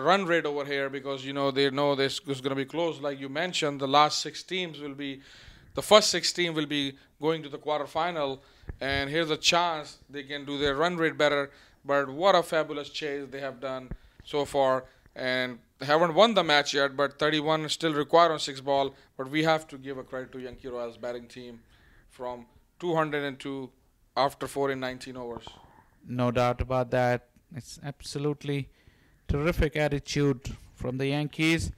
run rate over here because they know this is gonna be close. Like you mentioned, the first 6 teams will be going to the quarterfinal, and here's a chance they can do their run rate better. But what a fabulous chase they have done so far, and they haven't won the match yet. But 31 is still required on 6 ball. But we have to give a credit to Yankee Royals batting team from 202 after 4 in 19 overs. No doubt about that. It's absolutely terrific attitude from the Yankees.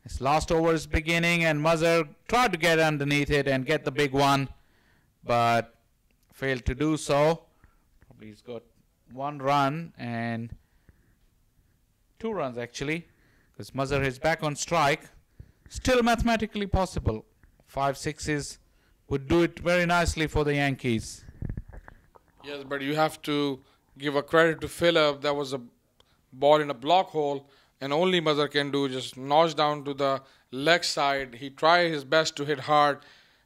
His last over is beginning, and Mazhar tried to get underneath it and get the big one, but failed to do so. Probably he's got 1 run and 2 runs actually, because Mazhar is back on strike. Still mathematically possible. 5 sixes would do it very nicely for the Yankees. Yes, but you have to give a credit to Phillip. That was a ball in a block hole, and only Mazhar can do just notch down to the leg side. He tried his best to hit hard,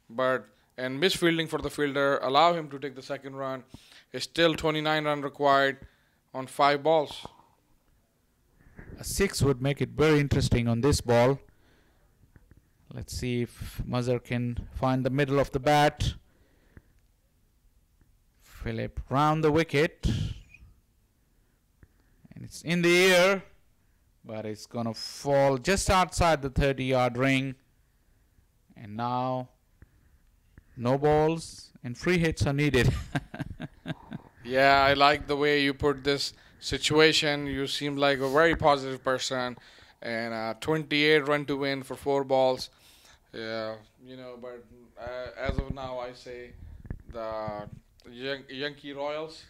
and misfielding for the fielder allow him to take the second run. It's still 29 run required on 5 balls. A 6 would make it very interesting on this ball. Let's see if Mazhar can find the middle of the bat. Phillip round the wicket, and it's in the air, but it's gonna fall just outside the 30-yard ring. And now no balls and free hits are needed. Yeah, I like the way you put this situation. You seem like a very positive person, and 28 run to win for 4 balls. Yeah, but as of now, I say the Yankee Royals,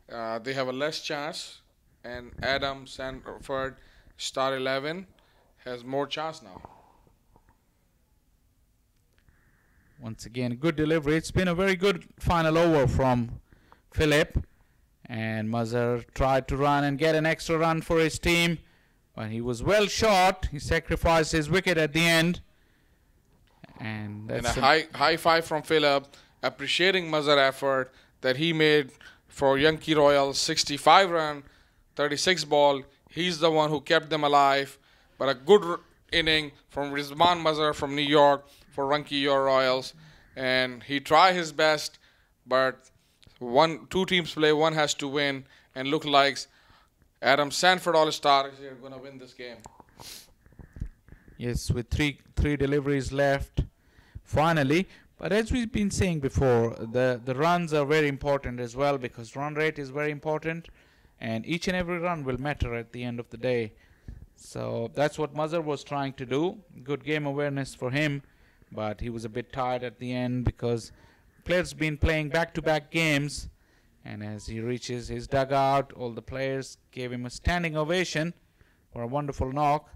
they have a less chance, and Adam Sanford, star 11, has more chance now. Once again, good delivery. It's been a very good final over from Phillip, and Mazhar tried to run and get an extra run for his team, but he was well short. He sacrificed his wicket at the end, and that's a high five from Phillip, appreciating Mazhar's effort that he made for Yankee Royals. 65 run, 36 ball. He's the one who kept them alive. But a good inning from Rizwan Mazhar from New York for Yankee Royals. And he tried his best, but 2 teams play, one has to win. And look like Adam Sanford All-Star is going to win this game. Yes, with three deliveries left, finally. But as we've been saying before, the runs are very important as well, because run rate is very important, and each and every run will matter at the end of the day. So that's what Mazhar was trying to do. Good game awareness for him, but he was a bit tired at the end because players been playing back-to-back games, and as he reaches his dugout, all the players gave him a standing ovation for a wonderful knock.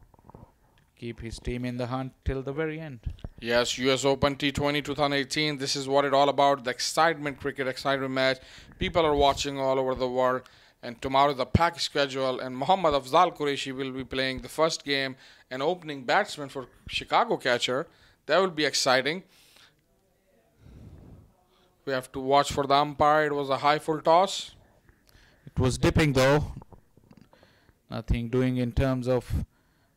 Keep his team in the hunt till the very end. Yes, US Open T20 2018. This is what it's all about. The excitement, cricket excitement match. People are watching all over the world. And tomorrow the packed schedule. And Mohammad Afzal Qureshi will be playing the first game and opening batsman for Chicago catcher. That will be exciting. We have to watch for the umpire. It was a high full toss. It was dipping though. Nothing doing in terms of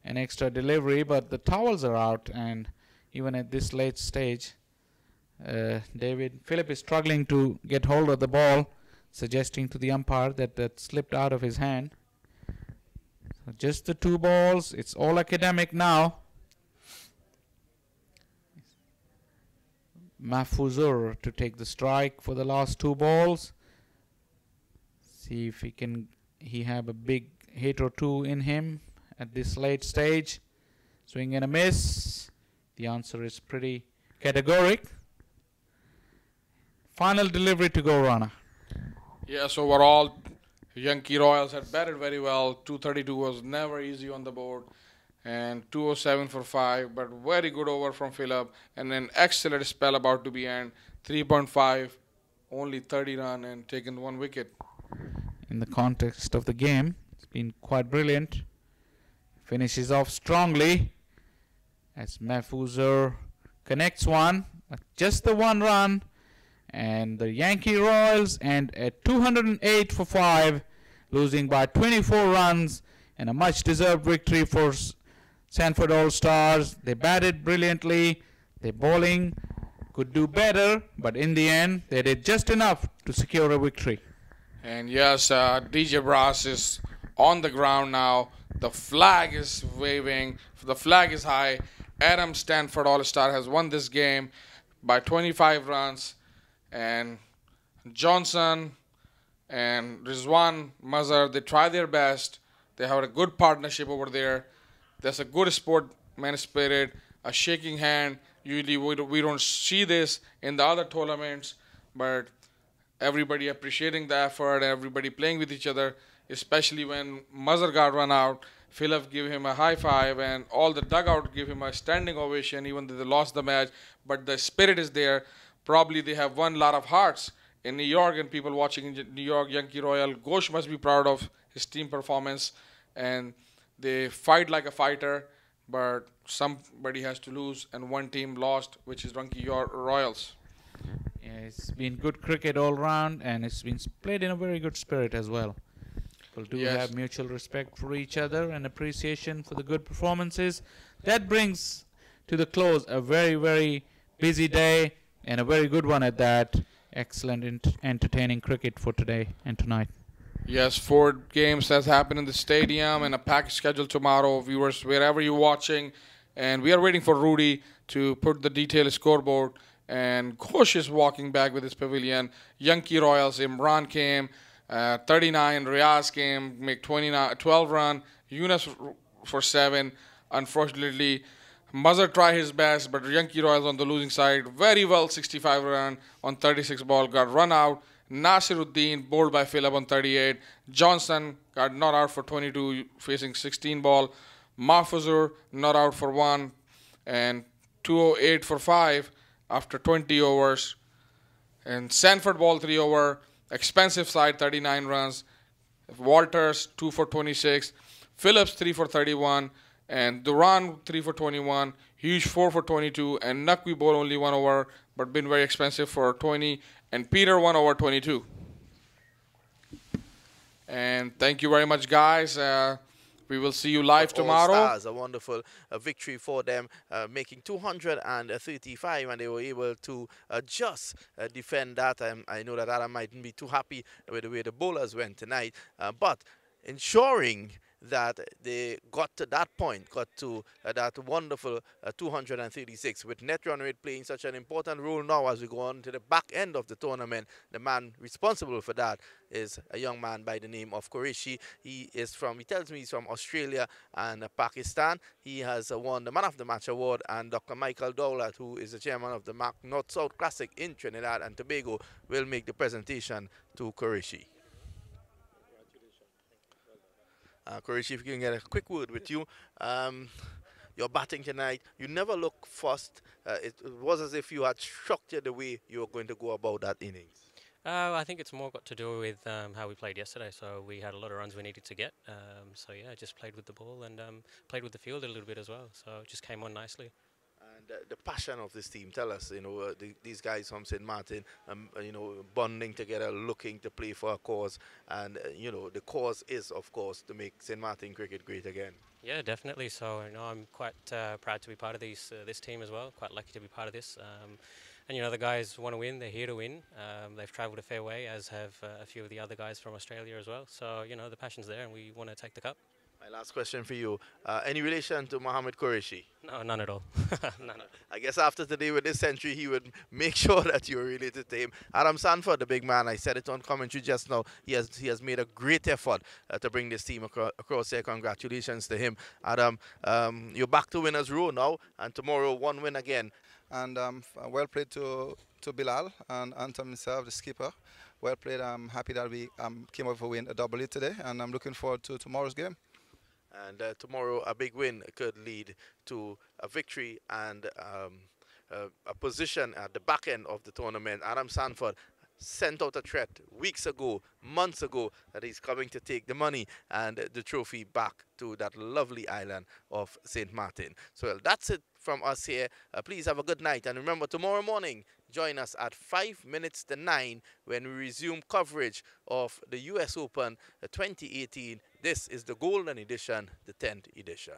an extra delivery, but the towels are out, and even at this late stage, Phillip is struggling to get hold of the ball, suggesting to the umpire that slipped out of his hand. So just the 2 balls. It's all academic now. Mahfuzur to take the strike for the last 2 balls. See if he have a big hit or 2 in him at this late stage. Swing and a miss. The answer is pretty categoric. Final delivery to go, Rana. Yes, overall, Yankee Royals had batted very well. 232 was never easy on the board. And 207 for 5, but very good over from Phillip. And an excellent spell about to be end. 3.5, only 30 run and taken 1 wicket. in the context of the game. It's been quite brilliant. Finishes off strongly as Mahfuzur connects one, just the one run, and the Yankee Royals end at 208 for 5, losing by 24 runs, and a much deserved victory for Sanford All-Stars. They batted brilliantly, their bowling could do better, but in the end they did just enough to secure a victory. And yes, DJ Brass is on the ground now. The flag is waving. The flag is high. Adam Stanford All-Star has won this game by 25 runs. And Johnson and Rizwan Mazhar, they try their best. They have a good partnership over there. There's a good sportsman spirit, a shaking hand. Usually we don't see this in the other tournaments, but everybody appreciating the effort, everybody playing with each other, especially when Mazhar got run out. Philip gave him a high five, and all the dugout gave him a standing ovation, even though they lost the match. But the spirit is there. Probably they have won a lot of hearts in New York, and people watching in New York, Yankee Royal. Ghosh must be proud of his team performance, and they fight like a fighter, but somebody has to lose, and one team lost, which is Yankee Royals. Yeah, it's been good cricket all round, and it's been played in a very good spirit as well. People do have mutual respect for each other and appreciation for the good performances. That brings to the close a very, very busy day, and a very good one at that. Excellent entertaining cricket for today and tonight. Yes, 4 games has happened in the stadium and a packed schedule tomorrow. Viewers, wherever you're watching, and we are waiting for Rudy to put the detailed scoreboard. And Ghosh is walking back with his pavilion. Yankee Royals, Imran came, 39. Riaz came, make 12 run. Yunus for 7. Unfortunately, Mazhar tried his best, but Yankee Royals on the losing side. Very well, 65 run on 36 ball, got run out. Nasiruddin bowled by Philip on 38. Johnson got not out for 22, facing 16 ball. Mahfuzur not out for 1, and 208 for 5 after 20 overs. And Sanford ball 3 over. Expensive side 39 runs. Walters 2 for 26. Phillips 3 for 31. And Duran 3 for 21. Hughes 4 for 22. And Naqvi ball only 1 over, but been very expensive for 20. And Peter 1 over 22. And thank you very much, guys. We will see you live tomorrow. All-Stars, a wonderful victory for them, making 235, and they were able to just defend that. I know that Adam mightn't be too happy with the way the bowlers went tonight, but ensuring that they got to that point, got to that wonderful 236, with net run rate playing such an important role now as we go on to the back end of the tournament. The man responsible for that is a young man by the name of Qureshi. He tells me he's from Australia and Pakistan. He has won the Man of the Match award, and Dr. Michael Dowlett, who is the chairman of the North-South Classic in Trinidad and Tobago, will make the presentation to Qureshi. Qureshi, if you can get a quick word with you. You're batting tonight. You never look fussed. It was as if you had structured the way you were going to go about that innings. I think it's more got to do with how we played yesterday. So we had a lot of runs we needed to get. So yeah, just played with the ball and played with the field a little bit as well. So it just came on nicely. And the passion of this team, tell us, these guys from St. Martin, bonding together, looking to play for a cause. And, the cause is, of course, to make St. Martin cricket great again. Yeah, definitely. So, I'm quite proud to be part of this team as well. Quite lucky to be part of this. And, the guys want to win. They're here to win. They've travelled a fair way, as have a few of the other guys from Australia as well. So, the passion's there and we want to take the cup. My last question for you. Any relation to Mohammed Qureshi? No, none at all. None. I guess after today with this century, he would make sure that you're related to him. Adam Sanford, the big man, I said it on commentary just now. He has made a great effort to bring this team across here. Congratulations to him. Adam, you're back to winner's row now, and tomorrow one win again. And well played to Bilal and Anton himself, the skipper. Well played. I'm happy that we came up with a win, a double it today, and I'm looking forward to tomorrow's game. And tomorrow a big win could lead to a victory and a position at the back end of the tournament. Adam Sanford, sent out a threat weeks ago, months ago, that he's coming to take the money and the trophy back to that lovely island of St. Martin. So well, that's it from us here. Please have a good night. And remember, tomorrow morning, join us at 5 minutes to 9 when we resume coverage of the US Open 2018. This is the Golden Edition, the 10th edition.